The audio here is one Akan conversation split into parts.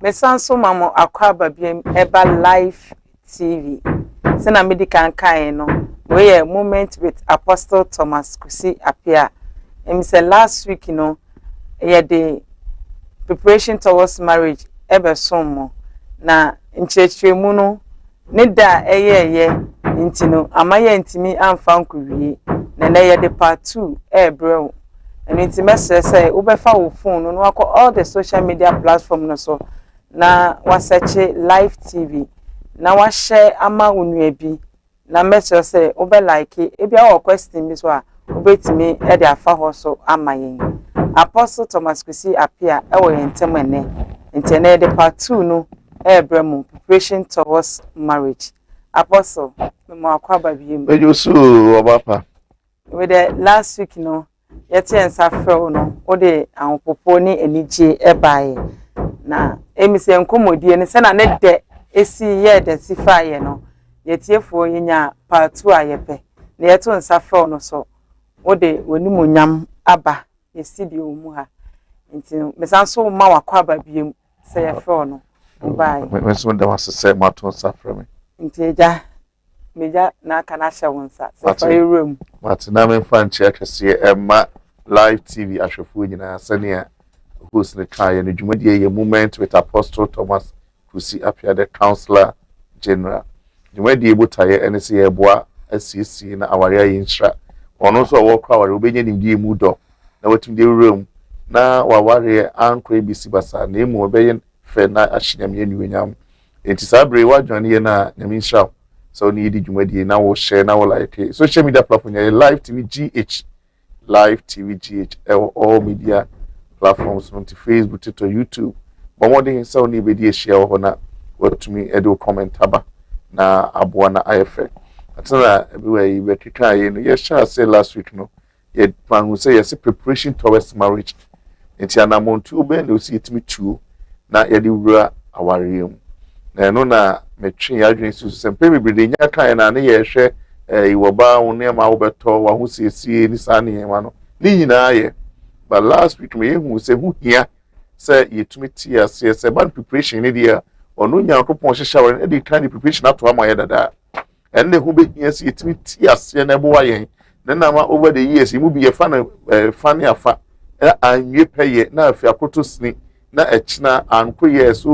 me sanso mamo akwaba biem eba live TV sena medical kan no we moment with Apostle Thomas Kusi appear and say last week the preparation towards marriage ebe somo na nchechemu no ne da eye ntino amaye ntimi amfa nkuwie na ye de part 2 bro and intimate say ubefa wo phone no akọ all the social media platform no so na wasearch live TV na wa share ama onua bi na message say ube like e bia wo question bi so a ubetimi e de afa ho so amayen Apostle Thomas Kusi appear e wo yentem ene ntene de part 2 no bremo preparation towards marriage. Apostle mo akwaba biem ejosu obapa with the last week yeti ensafro no o de anpopo ni enije ebae na emise nkomodie ne se na ne de esi ye de sifaye no yetiefo yinya part 2 ayepe na yeto ensafro no so o de wonimonyam aba yesi de omu ha nti mesanso ma wakwaba biem se ye fro no bye meso da wasese mato ensafro me nti eja meja na kana hye wonsa se fa room but na me fan che akese emma live TV ahwefo nyina sane host ne kai no dwumadie ye moment with Apostle Thomas Kusi appear the counselor general dwumadie botaye ene se ye boa asisi na aware ayi nhra ono so wo kwa aware obenya nimdie mu do na watumde room na waware anko ABC basa na emu obeye fe na ahyenyam ye nuonyam enti sabre wadwane ye na nyame nhra so ni di dwumadie na wo share na wo like social media platform ye live TV GH live TV GH all media platforms on Facebook, Twitter, YouTube. But one thing so ni be share ho what to me edo comment aba na aboa na IFA. Atana everywhere you be kika ye no yes say last week no ye plan who say yes preparation towards marriage. Enti anamontu be no see it me too na ye di wura aware na no na metwe adwen su sempe bebrede nya kan na ne ye hwe iwoba woni ma wo beto wa hu siesie ni sane ma no ni nyina ye but last week me hu se hu hia se yetumi tia se ban preparation ni dia onu nya akopon hyehya wa e kind preparation ato ama ye dada enne hu be hia se yetumi tia se na bo wa yen na ma over the years mu bi ye fa na fane afa anwe peye na afi akoto sini na echina ankoye so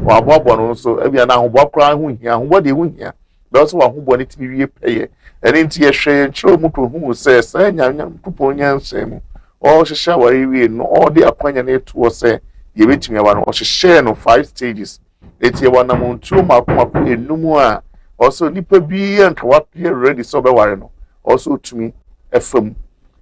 wa boabo no so ebia na ho bokra hu hia ho bode hu hia be also wa ho bode timi wie peye ene nti ye hwe nchiro mu to hu se sa nyanya kupon nyanse mu o hwehwe wa wie no o de akwanya na eto se ye betimi wa no o hwehwe no 5 stages eti ye wana mu ntuo makomako enumu a also nipa bi anka wa ready so be ware no also tumi efam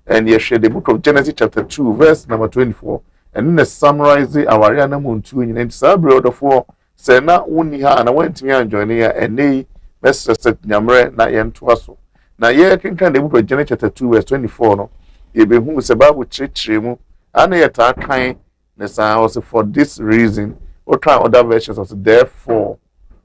and ye share the book of Genesis chapter 2 verse number 24 and then summarize our na mu ntuo nyina nti sabre odofo se na woni ha na wantimi anjoine ya enei message nyamre na ye ntoa so na ye kinkan the book of Genesis chapter 2 verse 24 no ye be hu se Bible chirechire mu ana ye ta kan ne sa also for this reason or try other versions of therefore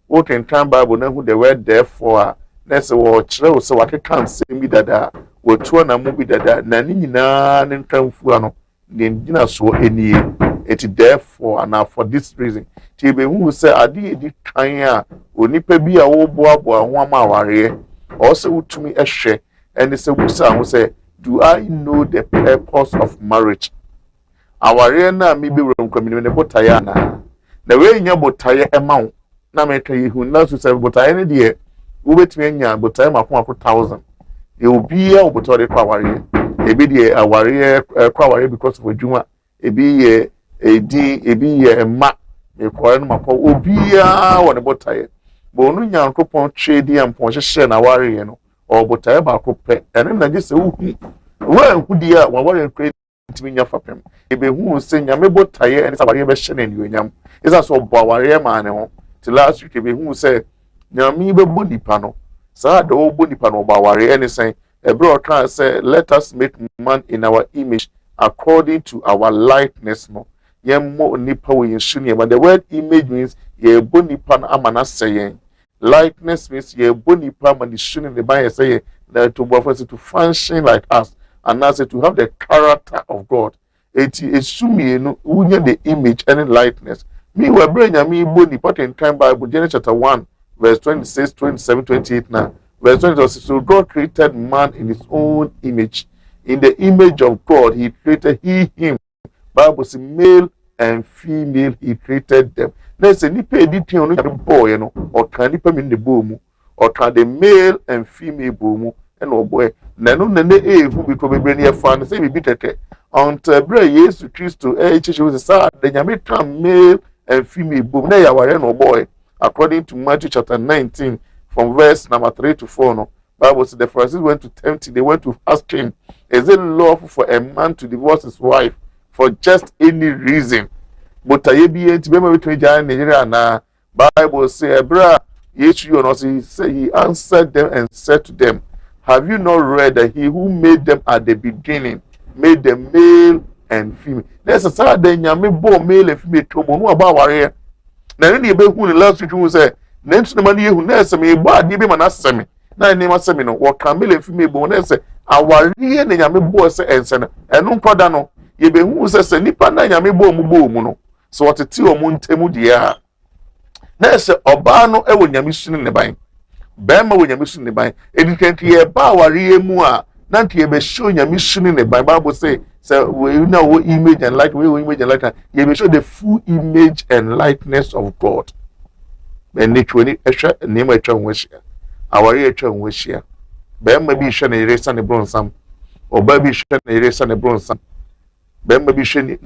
we can turn Bible na hu the word therefore na se wo kire wo se wakekan se mi dada wo tuo na mu bi dada na ni nyina ne nkamfu ano ne ngina so enie it therefore and for this reason ti be hu se ade edi kan a onipa bi a wo boaboa ho ama aware also utumi ehwe and se wusa ho se do I know the purpose of marriage aware na mi bi wura nkwamini ne botaye na we nya botaye ema na me kan yihu na so se botaye ne de wo betumi anya botaye makoma 1000 e obi a obotaye kwa aware ebi de aware kwa aware because of adwuma ebi ye edi ebi ye ma e kwa no makwa obi a wo ne botaye bo onu nyankopon trade am pon hyehye na aware ye no obotaye ba ko pe ene na je se wu we hudi a aware create ntimi nya fapem ebe hu se nyame botaye ene sabare be hye na nionyam isa so bo aware ma ne ho till last week ebe hu se nyame be bo nipa no sa da wo bo nipa no bo aware ene sen ebro kan say let us make man in our image according to our likeness no yemmo nipa we yinhune but the word image means ye bo nipa na amana sayen likeness means ye bo nipa man shune the by say that to function like us and as to have the character of God eti esumi no unye the image and likeness Me we bring nyame bo ni part in time Bible Genesis chapter 1 verse 26, 27, 28 now. Verse 26, so God created man in his own image. In the image of God, he created him. Bible says male and female, he created them. Now, say, nipa editing on the boy, or can nipa mean the boom, or can the male and female boom, and oh boy, nano nene who be probably near fan, say, we beat it. Until Bray, yes, to Christo, was a sad, then you make male and female boom. Now, you are no boy, according to Matthew chapter 19, from verse number 3 to 4. No, Bible says the Pharisees went to tempt him, they went to ask him, is it lawful for a man to divorce his wife for just any reason? But I be between Nigeria and Bible say, "Bra, he answered them and said to them, have you not read that he who made them at the beginning made them male and female?" There's a sad day, male and female to no about warrior. Now, any be who the last week who say, Names the money who nurse me, but give him an assemi. Now, name a seminar, what can male and female bonus, our real name boss and send, and no pardano. Ye be who says a nipa na yame bo muno. So what a tea moon temu dia. Nurse Obano ewo nyamisun in the bank. Bema when nyamisun in the bank. Educate ye ba wari mua. Nanti ye be show nyamisun in the Bible say, we know what image and light, we image and light. Ye be show the full image and likeness of God. Ben nichweni esha name echa nweshia. Awari echa nweshia. Bema bi sha na eresa ne bronsam. Oba bi sha na eresa ne bronsam. Bema bi sha ne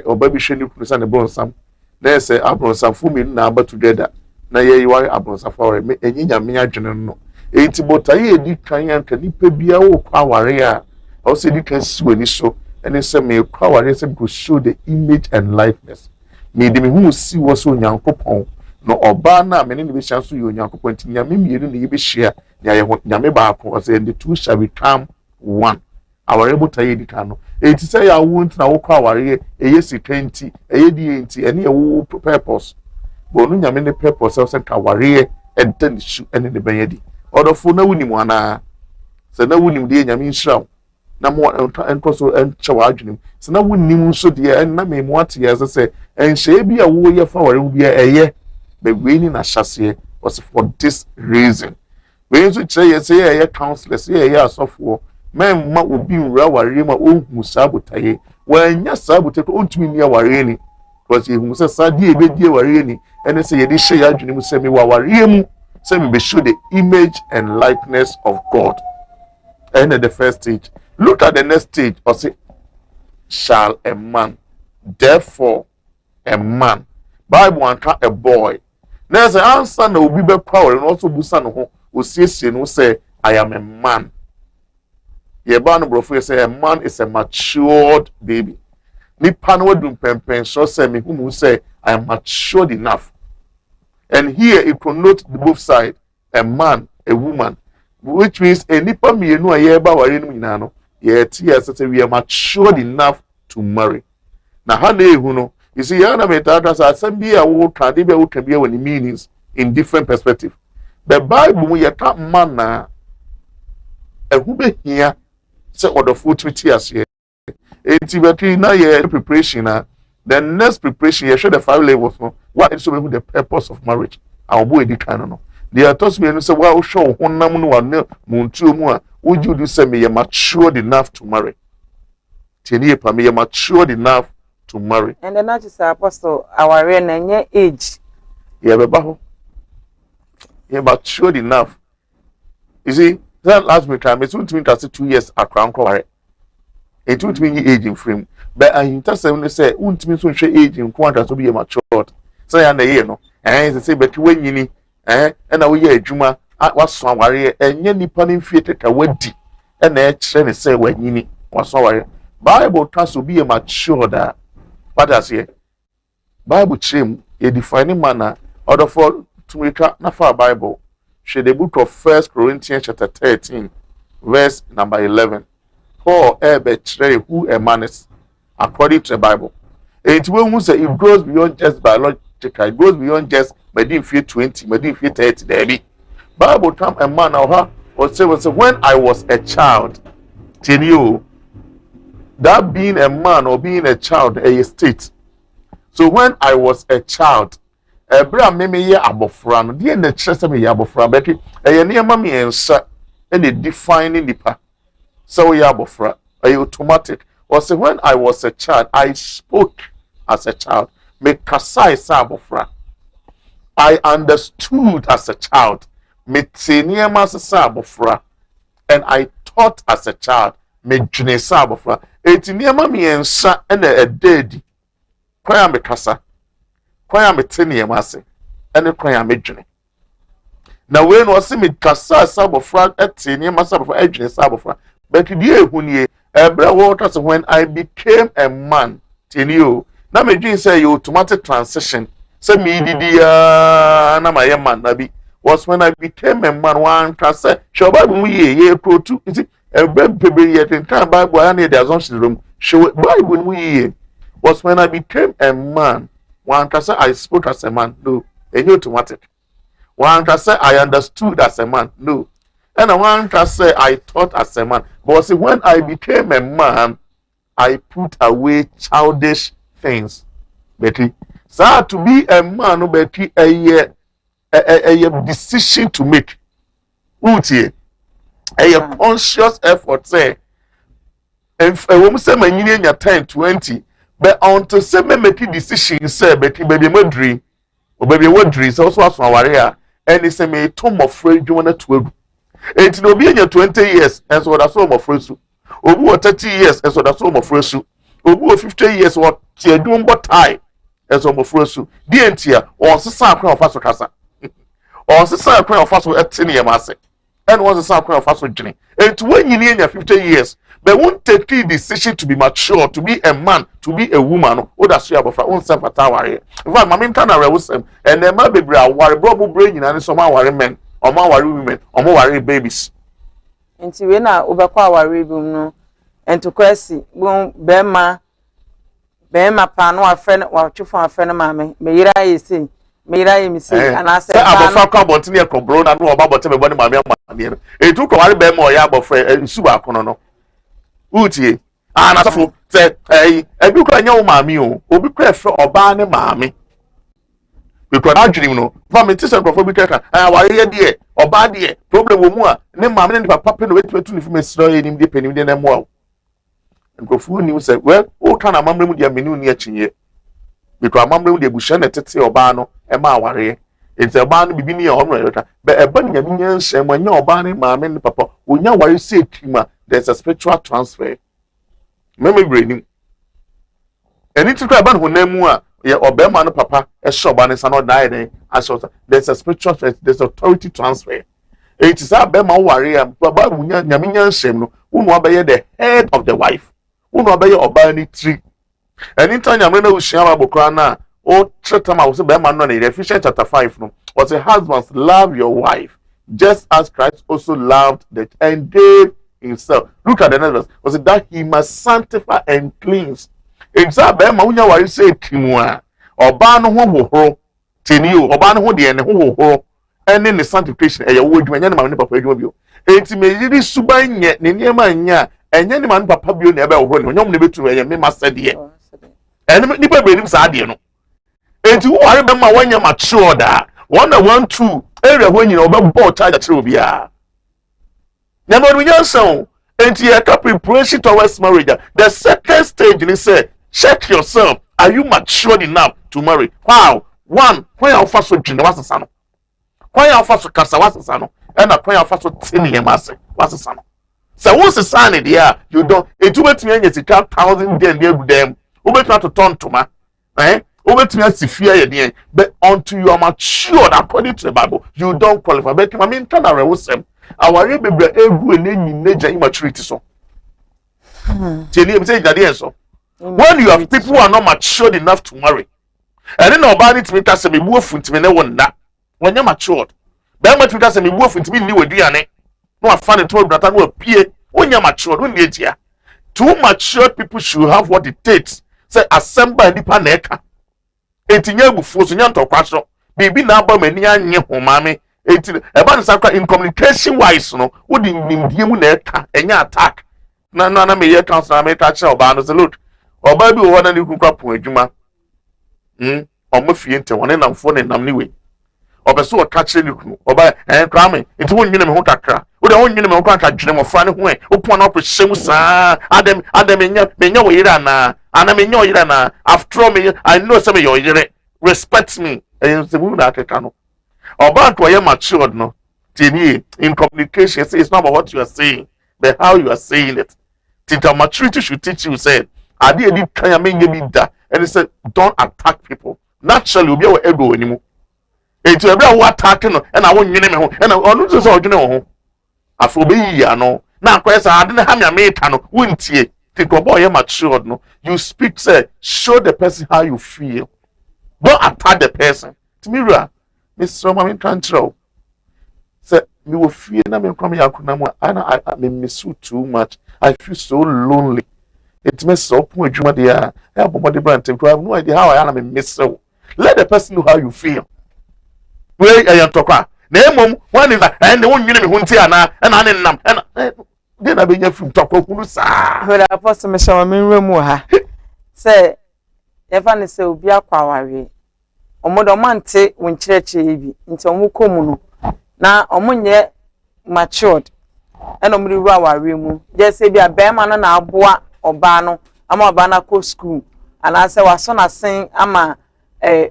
oba bi sha ni kusa ne bronsam. Na say abronsam fu mi na aba together. Na ye yiwari abronsam fa me enyi nyame adwene no. Enti botaye edi kan yanka nipa bia wo kwa aware a. O se di kan siwani so. And say me kwa aware say to show the image and likeness. Me de me hu si wo so nyankopon. No oba na me ne be chance yo nyankopon ti nyame mienu ne ye be hia na ye nyame ba ko say the two shall become one. Aware botaye di kan no. Enti say ya wo ntina wo kwa aware eye sikenti eye di enti ene ye wo purpose. But no nyame ne purpose say ka aware enten su ene ne ben yedi. Odofo na wunim ana. Se na wunim de nyame nhiraw. Na mo enkoso enchewa adwenem. Se na wunim so de en na me mo ate ye say enhye bi a wo ye fa aware wo bi eye. But we need a chassis was for this reason. We need to say a counselor, say a software. Men will be Rawarima, own Musabutaye. When yes, Sabutake won't mean near Wareni. Because he was a Sadi, a bit dear Wareni, and they say, this say, I say me Wawarium, say we be show the image and likeness of God. And at the first stage, look at the next stage, or say, shall a man, therefore, a man, Bible and a boy. There's an answer no be power and also busan who says no say I am a man. Ye ban brofo say a man is a matured baby. Ni panwo dum pempen so say me who say I am matured enough. And here it connotes the both side, a man, a woman, which means a nipa mienu a ye ba ware no nyina no ye tie say we are matured enough to marry. Na ha na ehu no. You see, Yana Metadras are some be a word can be when meanings in different perspective. The Bible, we are top man and who be here, say, or the food with tears here. It's now your preparation. The next preparation, you show the 5 levels. What is the purpose of marriage? Our boy, the canon. They are told me and say, well, show one namun one moon 2 more. Would you do say me, you're matured enough to marry? 10 years, you're matured enough to marry. And then not just apostle our and age. Yeah, but you're matured enough. You see, that last me time, it's 2 years at Crown Corey. It would mean age in frame. But I intercede say, won't mean so age in quantity to be matured. So I know, and they say, but when you need, and I will hear Juma at what's one warrior, and any punning theatre a wedding, and they say, when you need what's one warrior. Bible has to be a matured. What does here? Bible chim a defining manner order for to make a Bible. Share the book of 1 Corinthians chapter 13, verse number 11. Paul betray who a man is according to the Bible. It will say it goes beyond just biological, it goes beyond just medin fear 20, medin fear 30, there Bible come a man or say when I was a child, till you. That being a man or being a child, a state. So when I was a child, ebra me ye abofra no de na kire se me ye abofra but eye ne ma me ensa and defining nipa. So ye abofra, automatic. Or say when I was a child, I spoke as a child. Me kasai sa abofra. I understood as a child. Me teniema sa abofra. And I taught as a child. Me dwene sa abofra. Etiniema me ensa and a dedi. Kwaya me kasa. Kwaya me teniema se. And kwaya me dwene. Na we no se me kasa sa abofra etiniema sa abofra dwene sa abofra. But die ehunye ebra water so when I became a man tenio na me dream say you automatic transition say me didi na my man na bi was when I became a man one can say show bible mu ye pro tu iti ebra pebe ye ten bible and the assumption room show bible mu ye was when I became a man one can say I spoke as a man no automatic one can say I understood as a man no. And I want to say I thought as a man. But see, when I became a man, I put away childish things. Betty. So to be a man, Betty, a decision to make. A conscious effort, say. If a woman say my year 10, 20, but on to say me make decision, say, Betty, baby, my dream, or baby, what dream, so was my warrior, and it's a me tomb of friend you want to. It no be in 20 years, and so that's all my friends. Over 30 years, and so that's all my friends. Over 50 years, what you're doing, what time, and so my friends. The entire, or Sasa Crown of Faso Casa, or Sasa Crown of Faso at 10 years, and was a Sasa Crown of Faso Jenny. And when you near 50 years, they won't take the decision to be mature, to be a man, to be a woman, or that's your own self at our area. In fact, my main Tana was them, and then my baby, I worry, Bobo brain, and some our men. Omo worry women, omo worry babies. Nti we na obekwa worry bum no ento kwesi bum bema pa no afre wa twefo afre no maame me yira yesi me yira yemi se anase ba abofa kwa bontine e kobro na no oba bote me bone maame maame no etu ko worry bema o ya abofa nsu ba kono no utie anasafo se ebi kra nya wo maame o obi kra fe oba ne maame. Because I dream no, for me, teacher, for me, I worry here, or bad here, problem with more, name my man, papa, no way to from a story in the penny, then more. And go for news said, well, oh, can I remember with your menu near Chin? Because I remember with the Bushan at Tetsi or Bano, and my worry. It's a barn beginning your honor, but a bunny of minions, and when you're banning my man, papa, when you worry, say, Tima, there's a spiritual transfer. Memory brain. And it's a crab who name more. Yeah, Obama no papa, a shop and it's not dying. There's a spiritual, there's authority transfer. It is a Bema warrior, Baba Yaminian Shame, who will be the head of the wife, who will be Obani tree. And in time, Yamina will share Bokrana, or Tretama was a Bema non in Ephesians chapter 5, no, was a husband, love your wife, just as Christ also loved that and gave himself. Look at the next verse, was it that he must sanctify and cleanse. It's a Bema unya wari say Timua, or ban no ho tenio, or ban ho de and ho, and in the sanctification, a word when any man papa you. It's me really suban yet, Niema nya, and any man papa you never run, when you never to a me master dear. And Nipper bring him Sadiano. And you are remember when you're mature that 1 area when you know about child that will be a. Never when you're so, and you are preparation towards marriage. The second stage, they say, check yourself. Are you mature enough to marry? Wow. One, when you first so junior was a son. When you first so casa was a son. And a when you first so tinny master was a son. So once the son in the air, you don't. It will be me as a 1,000 then with them. Who bet not to turn to ma? Over to me as fear again. But until you are mature according to the Bible, you don't qualify. But I mean, turn around with them. Our baby every nature immaturity so. Tell you say that so. When you have people who are not matured enough to marry, and then nobody to make us a wolf into me no one that when you're matured, then much because a wolf into me new DNA. No, I find it told that I will appear when you're matured. When you're here, two matured people should have what it takes. Say assemble the paneka. Etinye bufuso nyanto kwaso. Bibi na aba mani anye homame. Eti eba nsakwa in communication wise no, wo di nimdie mu na eka enya attack. Na me ye counsel na me ka che oba no say look. Oba bi wo na ni kukwa pon adwuma. omo fie nte won nam fo ne nam ni we obeso o ka kire ni kunu oba krame nti won nwene me ho kakra wo de won nwene me ho kakra dwene mo fra ne ho wo pon na opehyem saa adam menya wo yira na ana menya wo yira na after me I know some your yire respect me and se mu na akeka no oba to ye matured no tini in communication it's not about what you are saying but how you are saying it. Tinta maturity should teach you say ade edi kan ya menye bi da and it said don't attack people naturally obi e ego onimu enti ebra wo attack no na wo nwene me ho na onu so odwene wo ho afro be yi ano na akwesa ade na ha me ameta no wontie tinta obo ye matured no you speak say show the person how you feel don't attack the person timira Mr. Mami Control say me wo fie na me kwam yakuna mu ana me miss you too much I feel so lonely it mess up when adwuma dey I have body brand I have no idea how I am miss you let the person know how you feel wey I am talk na emom one is that and won nwene me ho nti ana na ne nam dey na be nya film talk kunu sa where apostle me shawa me nremu ha say ever ne say obi akwaware omodo mante won kireche bi nti omukomu no na omunye matured eno muri ru aware mu je se bia bema no na aboa oba no ama oba na ko school ana se waso na sen ama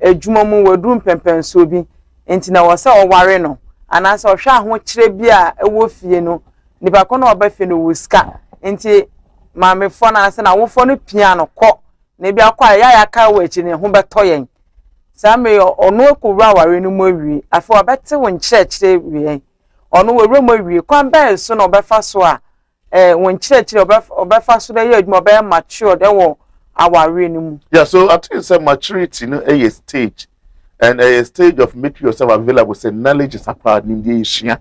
adwuma mu waduru mpempenso bi enti na wo se oware no ana se ohwe aho kire bi a ewo fie no nipa ko na oba fie no wuska enti maame fo na se na wo fo no pia no kọ na bia kwa ya ka wo echi ne ho beto yen Same onu ekuru aware no mu awie afa obete won kire wie onu were mu awie kwan ba so na obefa so a won kire obefa so dey adwuma obe mature dey wo aware no mu. Yeah, so I think say maturity no a stage and a stage of making yourself available say knowledge is acquired in the issue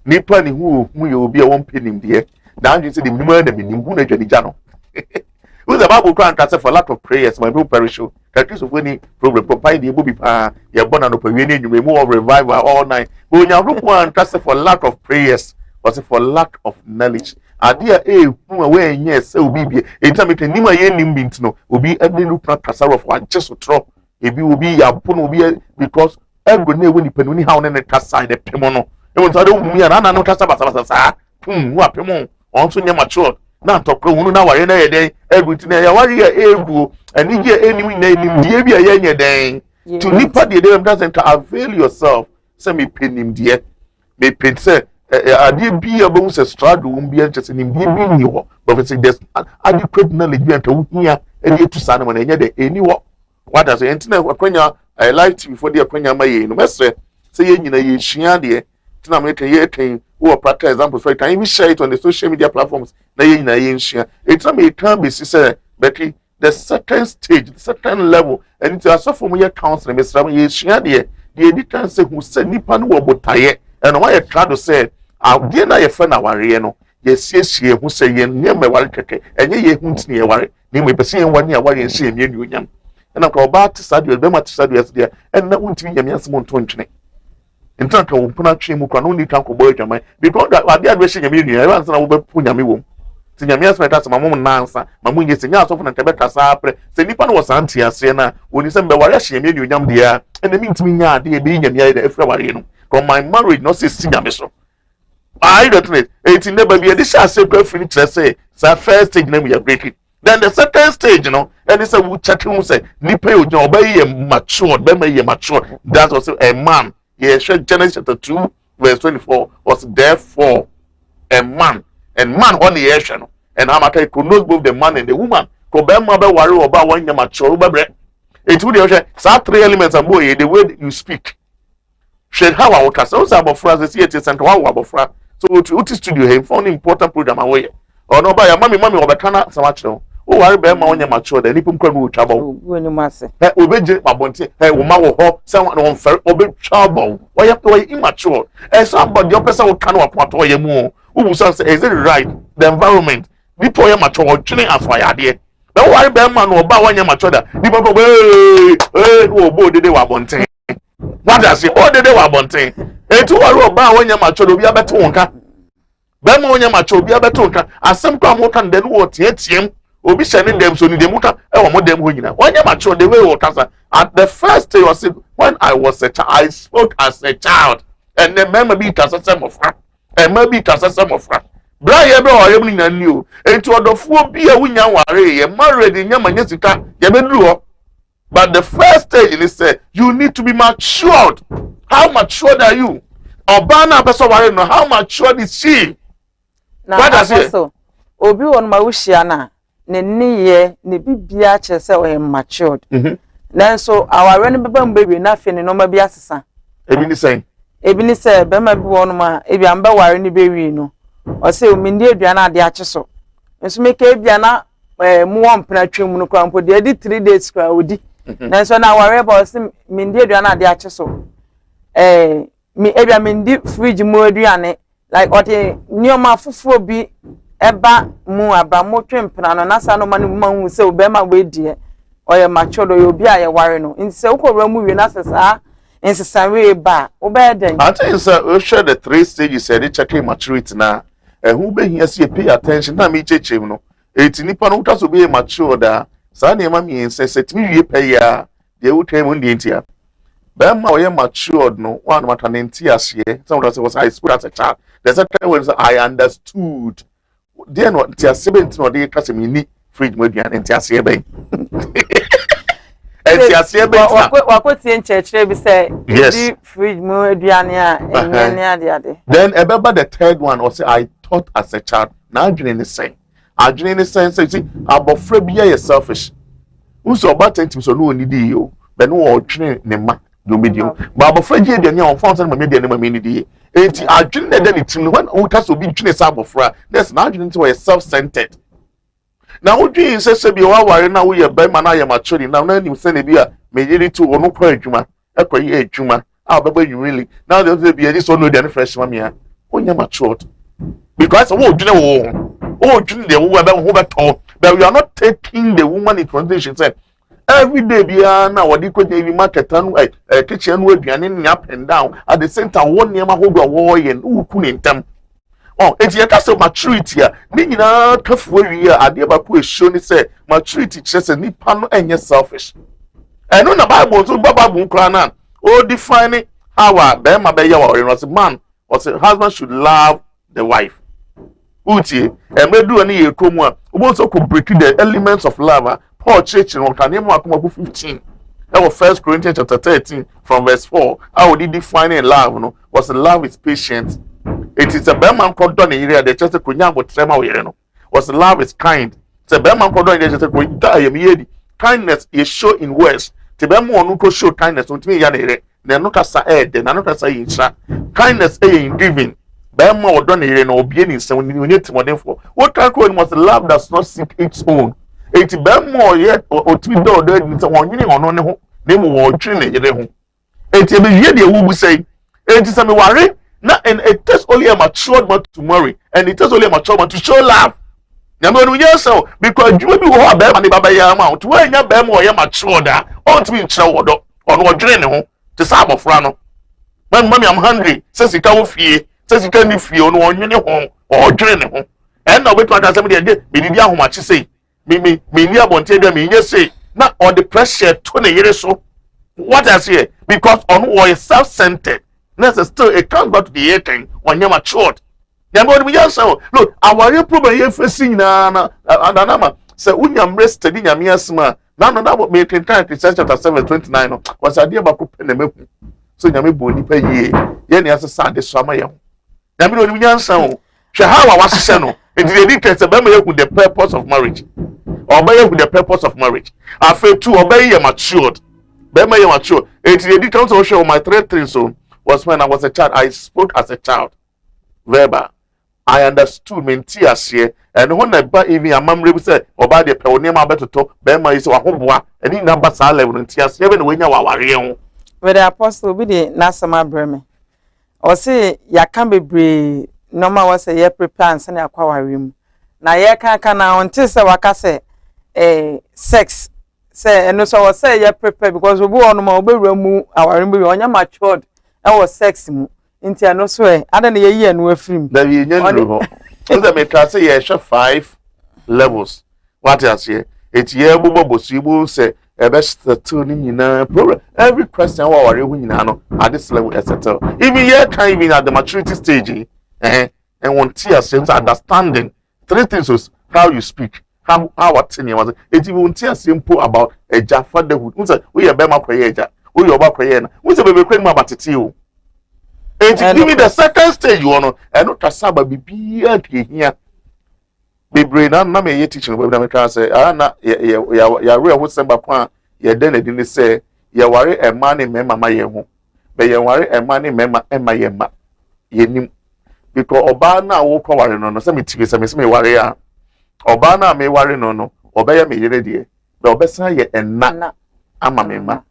nipa ni hu ye obi a won penim de na you say the minimum na minim hu na dwanija no who the Bible can say for lack of prayers my people perish. That of any problem provide the bobby pa your born and open you may move revival all night but when you one say for lack of prayers but for lack of knowledge idea who away yes so be anytime it nima ye nim bint no obi every look na kasara of one just throw if you will be ya pun will be because every day when you penuni how na kasa the pemono e won so do mu ya na no kasa basa sa wa pemo on so nya mature na tokro hunu na ware na ye den everything ya ware ya egu ani je enimi na enim die bia ye nye den to nipa de dem doesn't avail yourself say me penim die me pen say ade bia bo se struggle bia nche nim die bi ni ho but say there's adequate knowledge bi anta wuhia ade tu sa na ma enye de eni ho what does entina akwanya live TV for the akwanya ma ye no mesre say ye nyina ye hia de tina me ye kan who practical examples for it can even share it on the social media platforms na ye nyina ye nhia it's me can be say Betty the second stage the second level and it's also from your counseling Mr. ye hia de the editor say who say nipa no wo botaye and why you try to say dey na ye fa na ware no ye siesie hu say ye nyame ware keke enye ye hu ntini ye ware ni me pese ye wani ware nsie ye mienu nyam and am ko ba ti sadio be ma ti sadio yes there and na untimi nyame asem nto ntwene ntan ka wo puna twe mu kwa no ni kan ko boy dwaman because ade adwe nyame mienu ya ansa na wo be pu nyame wom ti nyame asem ta sama mum nansa mamu nye senya asofo na tebe kasa apre se nipa no wasanti ase na oni se mbe ware hye mienu nyam dia and me ntimi nya ade be nyame ya da efra ware no from my marriage no se nyame so I don't know. 18 never be a dish as a preference. Say, first stage name we are breaking. Then the second stage, you know, and it's a wood chatting who say, Nipe, you obey a matured, be a matured. That's also a man. Yes, Genesis chapter 2, verse 24 was therefore a man, and man on the action. And how much I could not move the man and the woman. Could be mother worry about when you're mature. It would be 3 elements and boy, the way you speak. Shed how our cast also about phrases here to center how about fra. So to studio he found important program away. Or no by your mommy or Kana so much no. Oh, I remember when you're mature, the Nipum can move trouble. When you must say, obey my bonty, hey, woman will hope someone on fair obey trouble. Why you have to be immature? And somebody the person will cannot want to more. Who say, is it right? The environment. People are mature, chilling as why I did. Don't worry, man, or about when you're mature. People go, hey, oh, boy, they were bonty. What does it? All the day, Wabonte. A 2 hour about when you're mature, be a better one. Bema when you're mature, be a better one. As some come out and then what yet him will be sending them so in the muta or more them winner. When you're mature, the way or Tassa, At the first day, was when I was a child, I spoke as a child, and then maybe as a some of her, and maybe as a some of her. Brian, or even in new, and to the four be a winner, a married in Yamanisika, Yabendru. But the first stage is say you need to be matured. How matured are you? Obana person worry no how matured is she? Now, what does it? Obi on my wishiana, ne ye, ne bibia chese or matured. Then so our running baby nothing no maybe assassin. Ebini say. Ebini say, Bema be one ma, if you am bear any baby no. Or say, Mindia Diana de Acheso. And so make a Biana more penetration no crampo, they did 3 days crowdy. Then so now worry about Mindia Diana de Acheso. Me Ebia Mindi fridge more Diane, like what a near my fufu be eba mu abamo twempna na sa no manu man say obema we die oye machodo yo bia ye ware no nti se ukọ mu we na sesa nsesa we ba obe den. I think sir we share the 3 stages say they check maturity na who be here see pay attention na me chechem no eti nipa no utaso be mature da sa na ma mi say timi wie pay ya de utwe mu ndi ntia ba ma oye matured no one matter ntia ase some was I spoke as a child there's a time when I understood then what tia 17 or dey kase me ni fridge mo aduane ntia ase be enti ase be wakotie nchechire bi say di fridge mo aduane a enye ade then ebeba the third one or say I thought as a child na adwene ni say say abofra bia ye selfish uso batentim so no onidi yo be no odwene ne ma no medio ba abofra je aduane on found say ma media ne ma menidi enti adwene de ne tim when o ta so bi twene sa abofra that's na adwene to self centered. Now what you say be wa ware na wo ye be ma na ye mature now na nim say na bi a me yiri to ono kwa adwuma ekoyi adwuma a baba you really now they be this one no dey fresh ma me a onya matured because wo dwene wo dwene de wo be ho beto but you are not taking the woman in consideration say every day bia na wodi ko dey bi market anu kitchen no aduane ni up and down at the same time one niam ahodo wo ye no ku ni ntam. Oh, it's your case of maturity. Meaning, tough way here. I never put a show. Say maturity just a nipa no and selfish. And on the Bible, so Baba Bunkrana, oh, defining how a bema be yawa was a man or a husband should love the wife. Uti, and may do any come also could break the elements of love. Paul Church in Okanemo 15. That was 1 Corinthians chapter 13 from verse 4. How would he define love? No, was love is patient. It is a Berman called Donny area, the Chester Kunyango Trema, was love is kind. It's a Berman called Donny, the kindness is shown in words. The Berman who show kindness to me, Yanere, then look at Saed, then another say, kindness in giving. Berman or Donny, no being so when you need to modern for. What I call was love does not seek its own. It's Berman yet or 2 door, it's a 1 year on no name or training. It's a year who will say, it is a worry. Now, and it takes only a mature man to marry, and it takes only a mature man to show love. Now, when you so because you will be a bear and Baba Yamount, when you're bear more mature, on to be in trouble or no dream to some of Rano. When mommy, I'm hungry, says you can't fear, says you can't feel no one home or dream home. And now, wait to somebody again, be the young much say, me near Bontaga, me, yes, say, not all the pressure 20 years so. What I say, because on what is self centered. Still, it comes back to the 18 when you're matured. You're going to be so. Look, our real problem here facing Anama. So, when you're rested in your miasma, none of that would make in time, chapter 7:29 was a dear about Penamep. So, you're bony per year. Yen has a Sunday summer. You're going to be so. Shahawa was a son. It dedicates a memory with the purpose of marriage. Obey with the purpose of marriage. I feel to obey you matured. Bema you mature. It's the details of show my 3 things so. Was when I was a child, I spoke as a child. Verbal. I understood mentias here. And when I buy even a mom said, or by the peonema better to Bema is a homewa, and in number salad and tears, even when you are with the apostle be the Nasama Breme. Or say, ya can be brave. Normal was a year prepare and send a aquarium. Now, ye can now until say wakase sex. Say, and so I say, ye prepare because we go on my room, our room, on your matured. I was sexy. Into I no swear. I don't hear no film. There you know. So me can say 5 levels. What I say? It's here Bobo Sibu say best settle ni nyina problem every question wa ware hu nyina no at this level settle even here can even at the maturity stage and one tear sense understanding three things was how you speak how what in was it even tear simple about a fatherhood we are bema kwayeja we oba kwayena we say be kwenu abatete o and give me the second stage you know and no trasaba bibia here be brain na me ye teaching we na me try say na ya real wo semba kwa ye den edi ni say ye ware e ma ne mema ma ye ho be ye ware e ma ne mema e ma ye ma ye nim because oba na wo kwa ware no say me tigi say me ware ya oba na me ware no oba ya me yere de be obesa ye enna ama me ma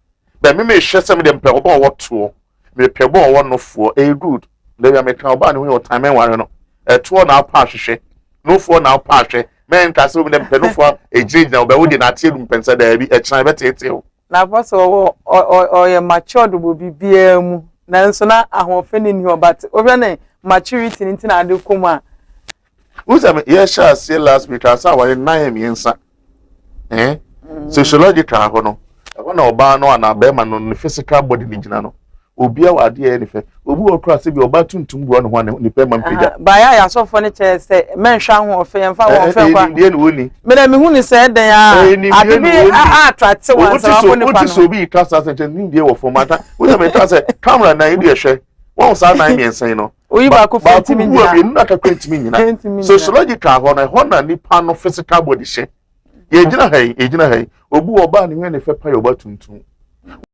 be me hwe say me dem pe oba wo to me pe bo wo no fo e good le ya me kan oba ne wo time ware no e to na pa hwehwe no for now pashe men ka so dem peno for ejiji na obewo de na tie dum pensa da bi e chana betete o na boss o ye matured bo bibia mu na nso na ahofe ni ni but obia na maturity ni na ade koma uzam ye sha say last week asa wa 9 miensa sociological ho no na oba no na be ma no physical body ni gina no obia wa de ni fe obi okra se bi oba tuntum bro no ho ni pe man peja ba ya so fo ni che se men hwa ho fe yemfa wo fe kwa ndie ni woni me na me hu ni se den ya adibi attract one so fo ni pa no so bi kasa se ni ndie wo formata wo se me ta se camera na ndie hwe won sa na mi ensan no oyi ba ko fe ti mi nyina bi na ka kwenti mi nyina sociological ho na ni pa no physical body she ye gina hai obu oba ni hwe ne fe pa yo ba tuntum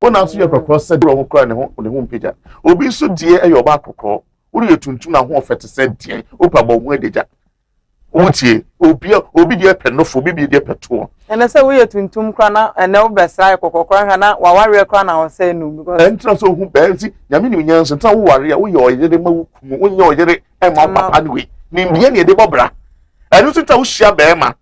ona so ye kokro se de wo kra ne ho mpija obi so die e yoba kokro uri etuntum na ho ofete se die opa bo ho edeja otie obi die penofo obi die peto ene se we etuntum kra na ene wo besra kokokro ha na wa ware kra na wo se nu because entra so hu benzi nyame ni nyanso nta wo ware a wo ye oyere ma wukum wo nye oyere e ma papa ni we ni mbie ne de bobra enu so ta wo hia be ma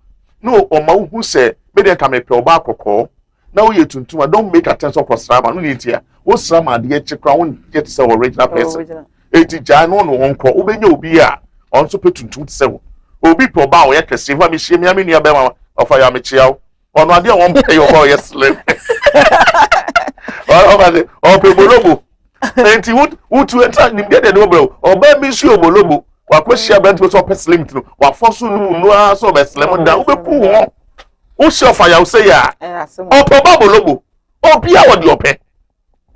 no o ma wo hu se be de ka me pe oba kokro now you tuntum don't make attention for srama no need here wo srama de chekra won get say original person eti ja no wonko obenya obi a on so petuntum se wo obi pro ba wo ye kese fa mi hie mi amenia be ma ofa ya me chiao ono ade won pay your boy slave o pe bolobo enti wo tu enta nim de no bro oba mi si obolobo wa kwahia bent so pe slim no wa foso no a so be slim da wo be ku ho o se ofa ya o se ya o po babolobo o bia wo de ope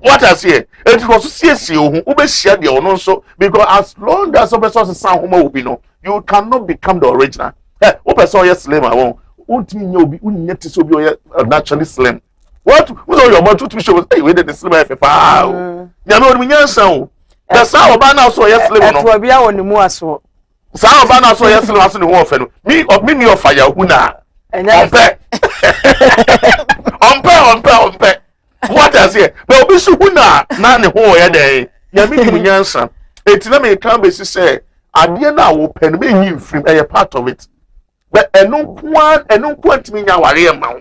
what I say it was siesie ohun o be hia de ono so because as long as o person san homa obi no you cannot become the original o person yes slim I won o timi nya obi unya ti so obi o naturally slim what we your mouth to show hey we the slim fa nya no nya san o the sa oba na so yes slim no to bia woni mu aso sa oba na so yes slim aso ni ho ofe no me ni ofaya hu na Ompe. What I say? But obi so huna na ne ho ye dey. Ya mi nim nyansa. Etina me kan be say ade na wo pen me yin frim e part of it. But enu kwa ntimi nya ware ma wo.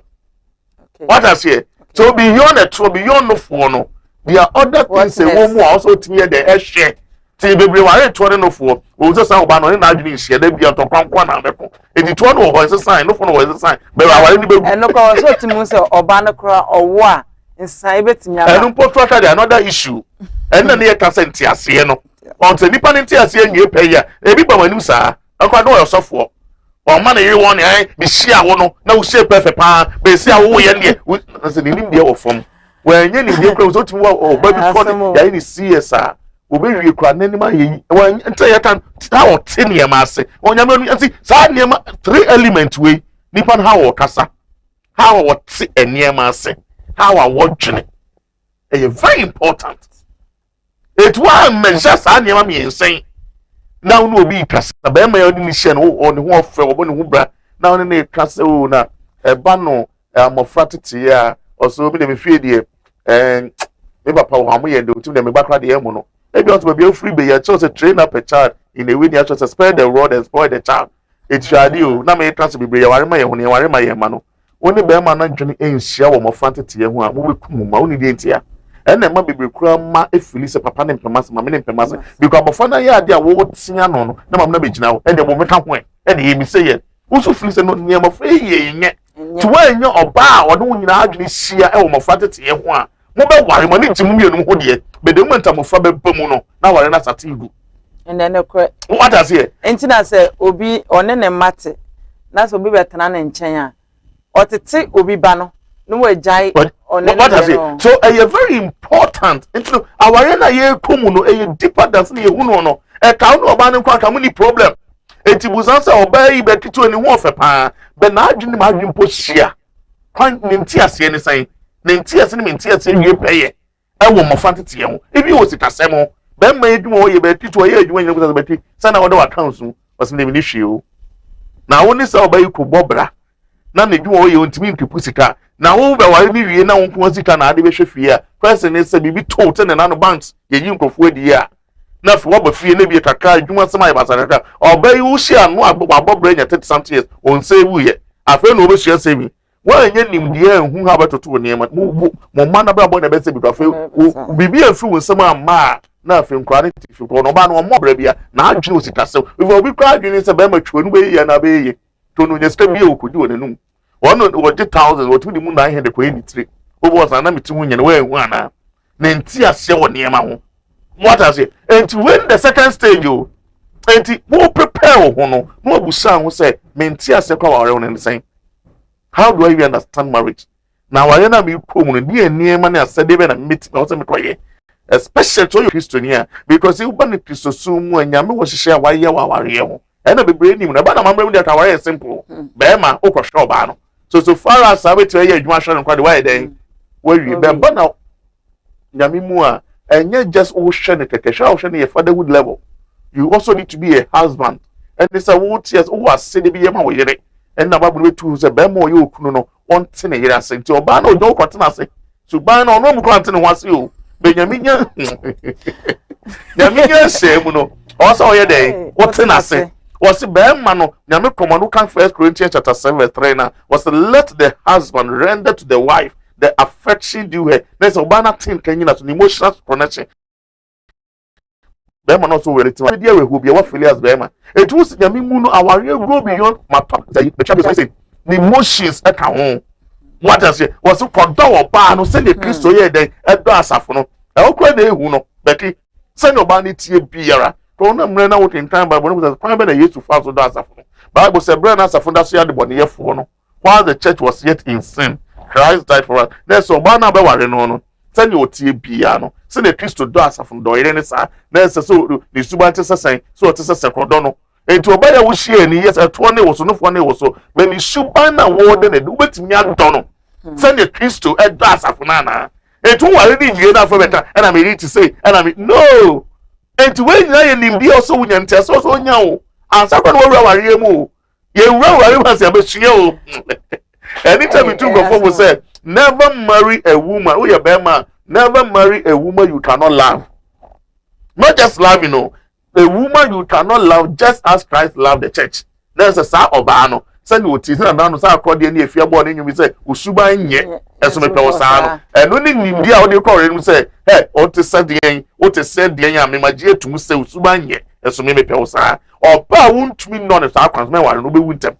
What I say? So beyond the beyond no for no. There are other things say wo mu also timi ye dey share. Ti bebre ware to no for. Wo so san oba no na adwini hie da bia to kwankwa na meko. Edi to no ho is sign no for no is sign. Be ware ni be. Eno ko so timu say oba no kra owo a nsan betimi aba. Enu po to the another issue. Ena ne ka say ntiase no. Onse nipa ne ntiase nwie pe ya. Ebi ba manim saa. Akwa no yosofo. O ma na yiri won ne bi hia wo no na wo hie perfect pa. Be sia wo ye ne. Nse ni nim de wo fom. Wa nye ni de kra so timu oba bi ko ya ni CSA. Obe wie kra nanima ye enta ye kan how tin ye ma ase onyame no anti sa niema 3 element we nipa how o kasa how o ti eniema ase how a wodwene e very important it one measure sa niema me ensen na no obi kasa ba ma ye ni hye no o ne ho ofe obo ne ho bra na o ne kasa o na e ba no amofra tete ya o so obi de me fie de me papa wo amoye de otum de me bakra de emu no maybe also be free be you just train up a child in a way you just spare the rod and spoil the child it shall do na me trust be be you ma ye ho ne ware ma ye ma no oni be ma na dwene enhia wo mo fantete ye ho a mo be kum ma oni de ntia ena ma bebre kura ma efili se papa ne mpemase ma me ne mpemase because abofo na ye ade a wo tia no no na ma na be gina wo e de mo meka ho e de ye mi se ye Usu feel say no niam free ye to when your oba or no nyina adwene sia e wo mofra tete ye ho a mo be ware mo ne timu mienu ho de be de menta mofra be bamu no na ware na sate igu and then what does here entina say obi one ne mate na so obi betena na nchen a otete obi ba no no wajai on what does it so very important into our na ye komu no deeper than ye hu no e ka no oba ne kwa ka mu ni problem enti busansa oba yi be titu ni ho ofe pa be na adwene ma adwene po hia kwan ne nti ase ne san ne nti ase ne nti ase wie peye e wo mo fantete ye ho ebi wo sikasem be ma edwuma wo ye be titu ye edwuma nyina busansa be ti sana wo de accounts mu was ne ni hwie na wo ni sa oba yi ko bobra na ne edwuma wo ye ontimi nkipu sika na wo be ware ni wie na wo nko sika na ade be hwe a person ne se bibi to te ne na no banks ye yi nkofo adi a na fi wo ba fie na bi kakra edwuma sema ye basaka obai wo hia no abobra nya 30 something years on say wu ye afa na obesua semi wa nya nimdie enhu ha betoto ne mo ma na bra bo na be se bi afa bibi afi wo sema ma na afi nkwa ne ti fi ko no ba no mo bra bia na adwene osika se we obi kwa adwene se be ma twanu be ye na be ye to no nya sta bi okodi wo nanum one what 1000 what we mu 900 ko eni 3 obo was na meti hu nya we hu ana na nti ase wo niema ho what I say and to win the second stage you and who prepare ho no no abusa ho say me nti ase kwa ware ho ne say how do I understand marriage now ware na me ko mu no die niema na ase de be na meti na wo say me koye especially to you Christian here because you ban Christo sumu anyame wo hihye waye wa ware ho ena bebre nim na ba na mamre mu de ka ware simple be ma okosho ba no so far as I wait to hear you mention quite why then where you be but now nyame mu a enye just ocean kekesha ocean your fatherhood level you also need to be a husband and this a what yes who are say be ma wo yere and na babu tu say be ma yo okunu no on te ne yere ase nti oba na ojo kwatena ase so ba na ono mu kwante ne wase o be nyame nya nyame nya se mu no o so ye den o te na ase was no nyame command kan 1 Corinthians chapter 7:3 na was let the husband render to the wife the affection due her there's obana thing kan yina to emotional connection be no so wele ti wa dia we hu bia wa filias be ma it was nyame mu no aware go beyond my top the chapter say the emotions e ka ho what I say was for do ba no say the Christo ye den e do asafo no e okwa na ehu no beki say no ba ni tie biara Kona mre na wotin time Bible no kwa be na Yesu fa so do asafo. Bible say bre na asafo da so ya de boneyefo no. While the church was yet in sin, Christ died for us. There's so ba na be ware no no. Say ni otie bia no. Say the Christo do asafo do ire ne sa. Na say so ni subante sesen so ote sesen kodo no. Enti obaya wo hie ni yes eto ne wo so no fo ne wo so. When ni subana wo de ne ubetimi adọ no. Say the Christo e do asafo na na. Enti ware ni yie na for beta. And I mean to say and I mean no. And when you nimbi also wunya ntia so nya o ansa kwa no wura ware mu ye wura ware ma se abehia o anytime you go for say never marry a woman who your man never marry a woman you cannot love not just love you know a woman you cannot love just as Christ loved the church there's a sa oba no say no ti na no sa akode na efia bo na nyumi say osuba nye eso me pe wo sa no eno ni nimbi a wo de kore no say hey o te said ya me magye etum say osuba nye eso me pe wo sa oba wuntumi no ne sa kwans me ware no be wuntem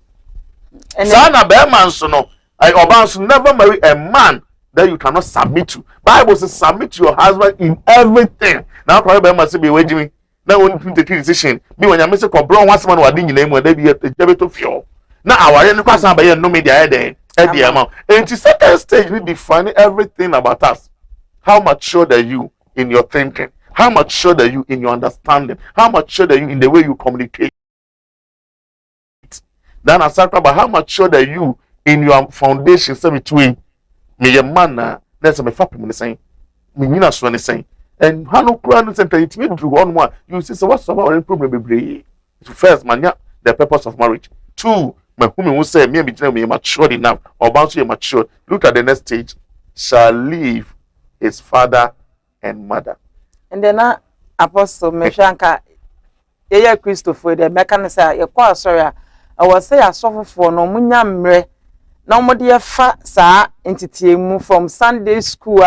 sa na be man so no oba so never marry a man that you cannot submit to. Bible says submit to your husband in everything. Now kwa be man say be wajimi na won take decision be when you say ko bro one man wade nyina mu da bi e to fio na aware no kwasa ba ye no media e den e dey am and the second stage we define everything about us. How mature are you in your thinking? How mature are you in your understanding? How mature are you in the way you communicate? Then I start about how mature are you in your foundation say between me your man na let's me fapem ni say me nyina so ni say and how no kura no center it me do one more you see so what's our problem be first mania the purpose of marriage. Two, my woman will say me mature enough or about to be mature. Look at the next stage. Shall leave his father and mother. And then Apostle Meshanka Yaya Christopher the mechanism you call sorry I was say I suffer for no munya mre no mo de fa sa entity mu from Sunday school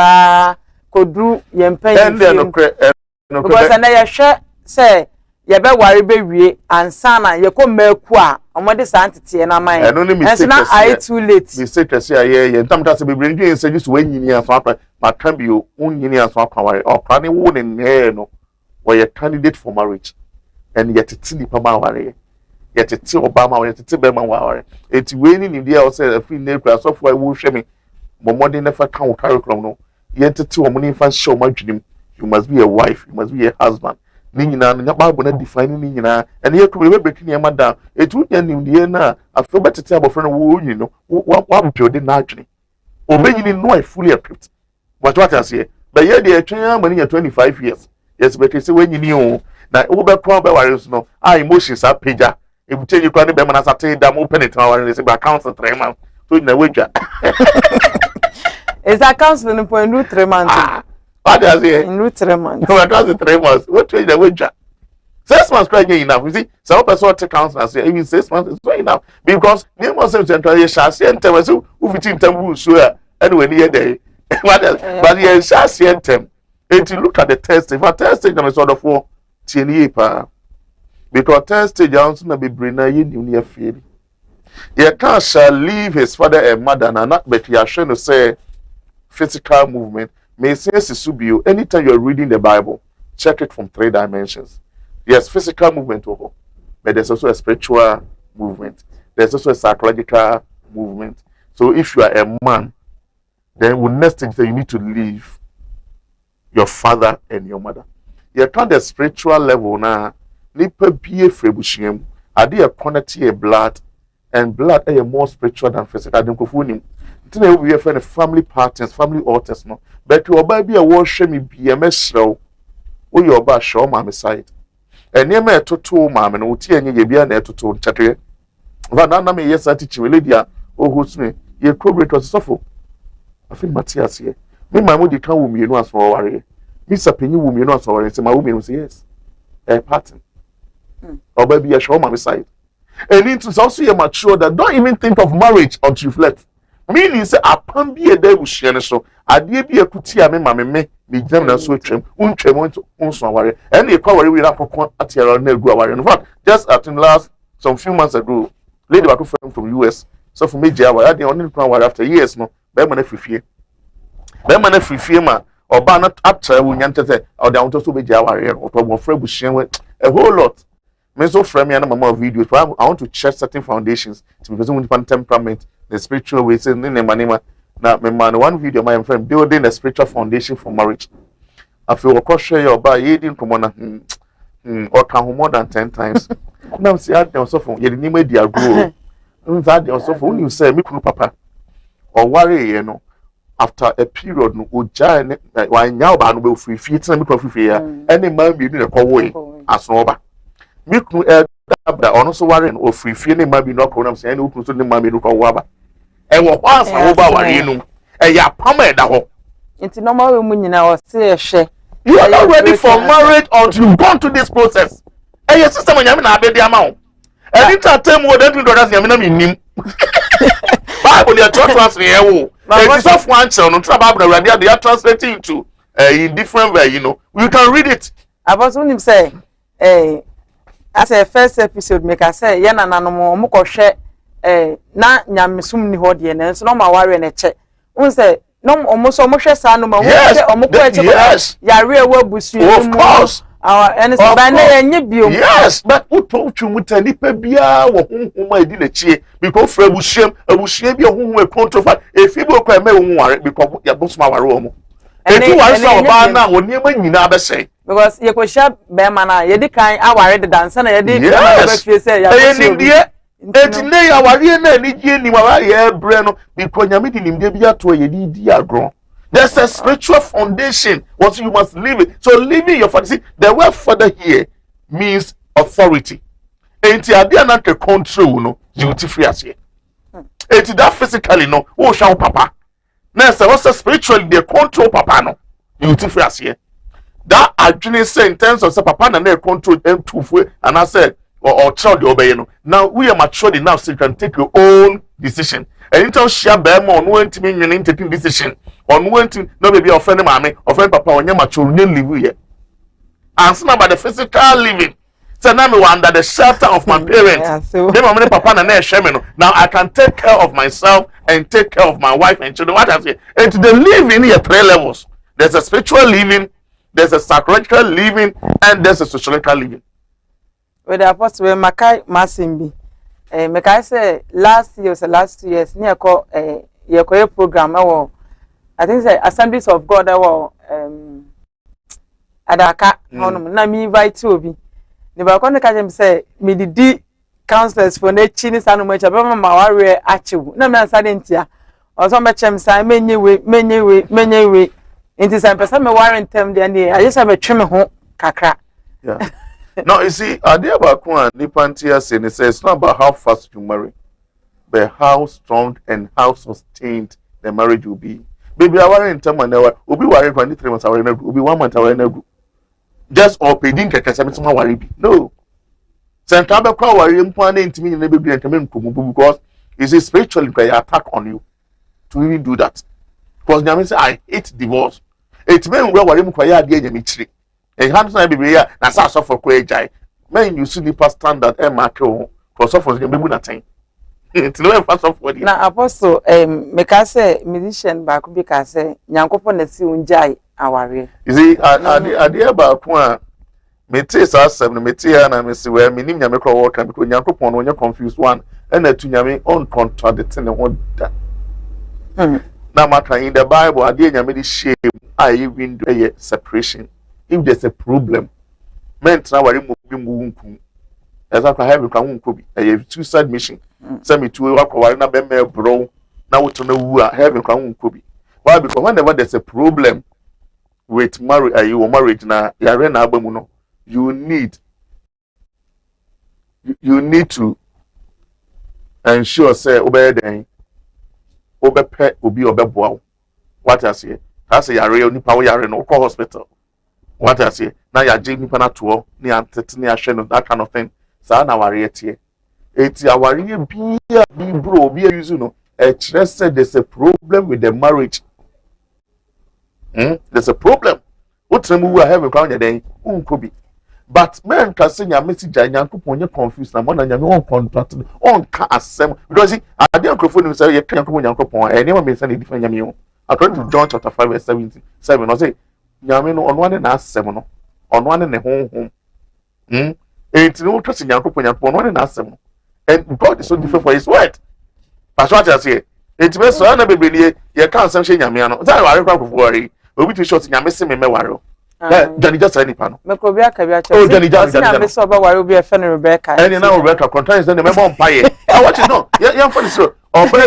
kodru yempa and then because and I share say ye be ware be wie ansana ye ko maku a omode santete na man and na I too late mistake say ye ntamta se bebre ndwe nse just wanyini aso akwa maka bi o unyini aso akwa ware okra ne wo ne no we candidate for marriage and yet tini pa ma ware yet titi obama ware titi be ma ware enti we ni dia o say free na kura so for wo hwe me momode na fa kan wo curriculum no yet titi o mo ni fa show madwunim you must be a wife you must be a husband ni nyina na Bible na define ni nyina and ye kuma be break ni ma down etu nya ni die na afi betete abofra no wo nyi no wa build na adwene obenyini no I fully equipped what I say but ye dey atwen amani 25 years yes but say when nyini o na wo be kwa be ware so no emotions are pager ebute ni kwa ni be ma na sate da mo penetra ware say be account 3 months so na wedwa is account no point no 3 months what I say in 3 months no account 3 months what way na wedwa 6 months try enough you see some person take counsel and say even 6 months is not enough because they must say central ye shall and tell so who fit in temple so anyway near there but ye shall and them and you look at the test if a test stage na sort of for tieni pa because test stage also na be brain na ye new near feel ye can shall leave his father and mother and not but you are trying to say physical movement may say subio anytime you're reading the Bible check it from 3 dimensions. Yes, physical movement, but there's also a spiritual movement. There's also a psychological movement. So if you are a man, then the next thing that you need to leave your father and your mother. You can't the spiritual level now. Nipa be frebushim. Adi a quantity of blood, and blood is more spiritual than physical. I don't go Today we have family partners, family altars, no. But you be a worship me be a mess. Oh, your bash show my side. And ye me toto mama no ti enye ye bia na toto nchakre va na me yes atichi we dia o hosme ye corporate was sofo afin Matias ye me mamu di kan wo mienu aso ware mi sapenyi wo mienu aso ware se ma wo mienu say yes pattern oba bia show mama side and it is also you mature that don't even think of marriage until you reflect meaning say apam bi e da buhie ne so ade bi akuti a me mama me jam na so twem untwem unso aware and e kwa ware we rakoko atiara na egu aware in fact just at in last some few months ago lady back from US so for me aware dey only plan aware after years no be ma na fifie ma oba na atra wo nyantete o dey want to be aware o to frɛ buhie a whole lot me so frɛ me na mama videos I want to check certain foundations to be person with temperament the spiritual ways in the manima. Now, my man, one video, my friend, building a spiritual foundation for marriage. I feel a share your by eating from one or come more than 10 times. Now, see, I also from you didn't make the grow. That also for you say, me, papa, or worry, you know, after a period, no, giant, why now, but will free feet and me fear, any man be in a cowboy as over. Me, that also worrying or free feeling, maybe not program saying, who could the mammy look over. And what was over Warino? And ya pama da ho. It's normal women in our say you are not ready for marriage until you've gone through this process. And your sister when you na be the amount. And it's a time where that does you mean. Bible you transfer here wo. It's of one channel no Bible they are translating to in different way, you know. You can read it. I was when him say as a first episode make I say ya na nanom mo ko hwe na nyamesum ni ho de na so no ma ware na che un say no omo so mo hwe sa no ma wo say omo ko eche yare ewa busu of course and so ba na enye biom yes but uto twumuta nipa bia wo honhom adi na chie because fra abusuam bia honhom e control efi bo kwa me wo ware because ya bosuma ware wo mo eti ware so ba na wo niema nyina be say because ye ko sha be ma na ye di kan aware de dansa na ye di be fie say ya eti ne ya ware na ni gie ni ware ye bre no because nyame di nimde bia to ye di agro. There's a spiritual foundation what you must live it. So living your father, see the word father here means authority. Enti adia na ke control no duty free as here. Enti that physically no o sha papa. Na say what's spiritually they control papa no duty free as here. That adwene say in terms of say papa na control them two and I said or child obey no. Now we are mature enough so you can take your own decision. And you tell share bear more no want me in taking decision. On went to no baby offend mommy, offend papa on your mature live here. Answer about the physical living. So now me under the shelter of my parents. Yeah, so Then my papa and share me. Now I can take care of myself and take care of my wife and children. What I say? And the living here 3 levels. There's a spiritual living, there's a psychological living, and there's a sociological living. with the apostle Makai Masimbi, Makai say last year was the last 2 years. Near call a program. I think it's Assemblies of God. Adaka, na me invite you be. The balcony can say me the counselors for the Chinese and much about my warrior achieve. No man sadentia. Or some chem say many way. It is a person me warrant them the I just have a trim home kakra. Yeah. No, you see, idea about Kwan Nipantia saying it says it's not about how fast you marry, but how strong and how sustained the marriage will be. Baby, I worry in time and never will be worried for 3 months will be 1 month will just or pay didn't get some worry. No. Santaba call worry important to me in the baby and because it's a spiritual attack on you to even do that. Because Nyame say I hate divorce. It means we worry mkwaya ade nyame and hands na baby ya na sa so for kwejai. Men you see the standard e mark for so for nyame bu na ten. It's no fast of what. Na apostle meka say musician back because say nyankopon na si unjai aware. You see idea about one mete sa asem no mete ya na me se we minim nyame kro wo kan because nyankopon no nya confused one and na tu nyame on contradicting the one that. Na maka in the Bible idea nyame di shame I even do a separation. If there's a problem, men try worry mo bi mo nku. As I have kan nku bi a suicide mission. Send me to work worry na be me bro na woto na wu a have kan nku bi. Why? Because whenever there's a problem with marriage na yare na abamu no, you need to ensure say obey den obepe obi obeboa. What I say? I say yare onipa wo yare no call hospital. What I say? Now you're doing nipa na to ni antete ni ahwe no that kind of thing. Sa na ware tie. Eti aware bi bro bi use no. Said there's a problem with the marriage. There's a problem. What time we have a crown then could be. But men can say your message and you're confused and one and your own contract on assembly because I didn't microphone say you can't come on and never been sending different yamio. According to John chapter 5 verse 77, I say Yamino on one and ask 7 on one and a home. It's no trust in Yankopon upon one and ask 7. And God is so different for his word. That's what I say. It's best so I baby you can't say Yamiano. That's why I don't worry. We'll be short in Yamisi Mewaro. Johnny just any panel. Mekobia kabia che. Oh, Johnny just I miss over where be a friend Rebecca. And now Rebecca contrast the member on pie. I want you know. Yeah, for this. Or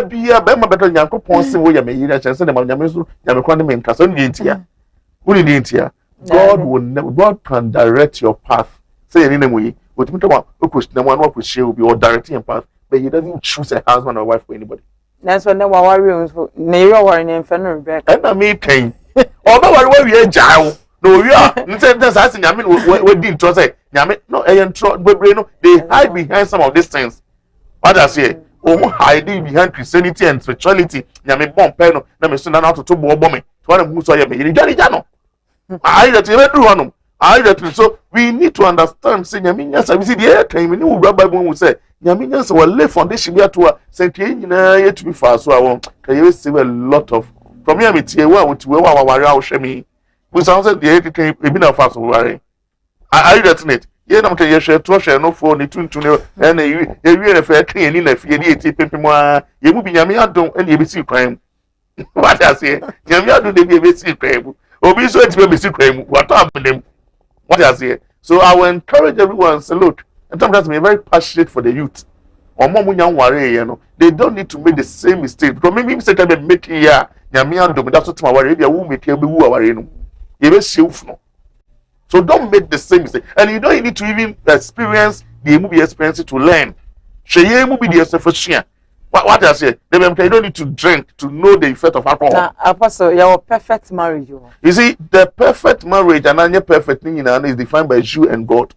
be a better Yankopon say we may and send them on Yamisu, Yamakwani main castle in India. Who in India? God will never, God can direct your path. Say in any way, but we don't push no one will push you be or directing your path, but he doesn't choose a husband or wife for anybody. That's when the warriors near war in friend Rebecca. And I mean pain. Although where we are jail. No, we are. That's asking Yamin we didn't trust it. Yamin no they hide behind some of these things. What I say? Hiding behind Christianity and spirituality. Yamin bomb peno, na me suna na to bomb me. To one who saw you me. Jano. I that you do one. I that so we need to understand say Yamin yes we see the air time we Bible will say Yamin yes will lay foundation here to say na yet to be fast so I want can you see a lot of from here me tie wa with we wa ware a wo me we sound say the can be na fast worry are you getting it ye na mke ye share to share no for ni tuntun e na ye fa kan ni na fie ni eti pempem a ye mu bi Yamin adon e na ye be si kwan what I say Yamin adon de be si kwan obi so eti be si kwan what am what I say. So I will encourage everyone say, look, and sometimes I'm very passionate for the youth. Or more you know, they don't need to make the same mistake. Because maybe say can make here, that's what my worry, you will make you so don't make the same mistake. And you don't need to even experience the movie experience to learn. Share movie the self. What I say, you don't need to drink to know the effect of alcohol. Now, Apostle, your perfect marriage. You see, the perfect marriage and any perfect thing is defined by you and God.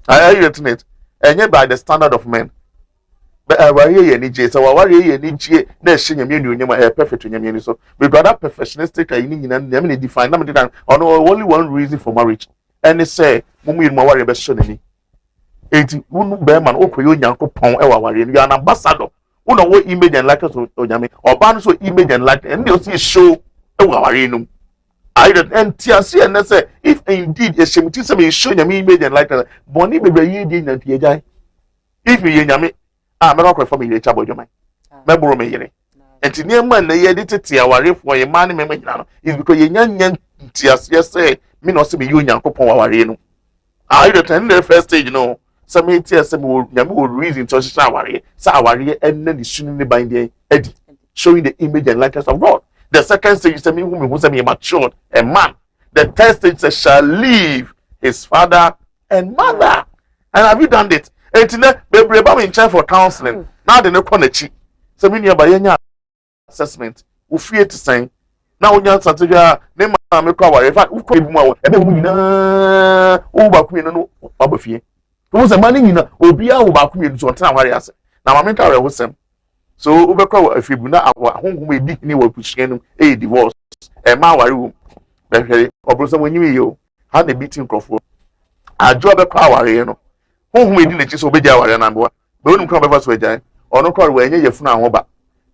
Are you getting it? And yet by the standard of men. But I worry any J, so I worry any J, there's a perfect in so because that perfectionistic I define only one reason for marriage. ɛne sɛ mo mu yɛ mo aware bɛhyɛ n'ani enti wonu bɛrima no okɔ yɛ onyankopɔn ɛwɔ aware no yɛ an ambassador wona wo image and likeness of onyame ɔba no so image and likeness ɛne ɔsi show ɛwɔ aware no I don't and tiasi and say if indeed a shame to me show nyame image and likeness boni bebe ye di na tiejai if me ye nyame me no for me ye chabo jomai me boro me yere enti niam na ye de tete aware for ye man me nyina no is because ye nyan tiasi say me no se me ye onyankopon aware no I don't and the first stage no some tiasi me nyame wo reason to sha aware sa aware en na ni sunu ne ban dey edi showing the image and likeness of God. The second stage is who say matured, a man. The third stage says shall leave his father and mother. And have you done it? And today, baby, I'm in charge for counseling. Now they know connect. So me near by assessment. We fear to say. Now when you answer to your name, I'm a cover. In fact, we could be more. And then we know back we no abofie. Who say money you know? Obia who back we do something what I say. Now I'm in tower with them. So ubekwa afibuna ahonhom edi ni wa kuhia no divorce e ma ware wo behwere obroso wonyi yo ha na beating crofo ajo obekwa aware no honhom edi na chi so obeja aware na mboa be onum kwa befa so agyan ono kwa we anya yefuna ahoba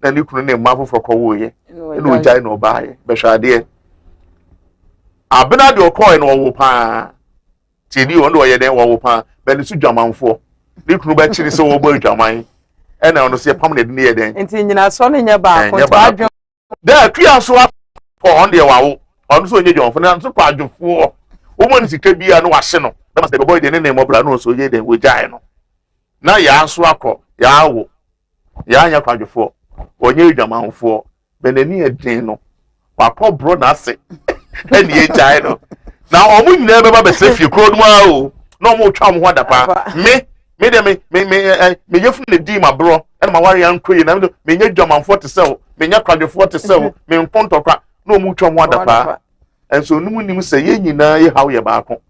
na ni kunu na ma foforo kwa wo ye na ogyan na oba ye behwade abena de okoi no wo pa tini wo ndo ye den wo pa be ni su dwamanfo ni kunu ba chiri so wo bo dwaman and I understand permanent near then. And in son in your back. There, clear so up on the wow. On so you don't finance to part of 4 women. It could be a no arsenal. That must the boy the name of Brano, so ye then with Giano. Now ya swako, yawo, ya part of 4 or ye amount 4 Beneni Dino. My poor brother say, and ye Giano. Now, we never be safe you could wow. No more charm, what about me. Me you from the D my bro and my warrior and queen and me you German 47 me you crowd 47 me in front of no much wonder pa and so no mu say ye nyina ye how ye baako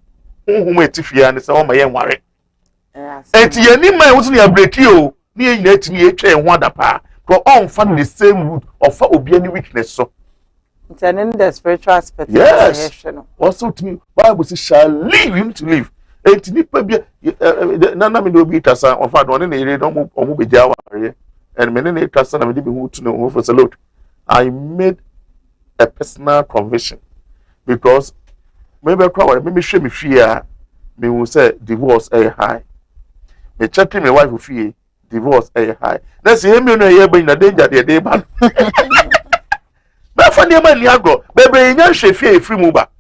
honhom etifia and say o ma ye nware enti ye ni man wo so ya break you ni ye nyina timi ye twa wonder pa ko on fa the same root of obi any weakness so it's an the spiritual aspect. Yes. Also to me Bible says shall leave him to live. Enti nipa bi na me do bi tasa on fa don na ire don omo be jawa re and me na tasa na me dey be hu to no for salute. I made a personal conviction because maybe crowd me hwe me fear me will say divorce high. Me check me wife fear divorce high. Na say me no ye ba na danger dey ba. Ba fa dey ma ni agro bebre nya hwe fear free mu ba.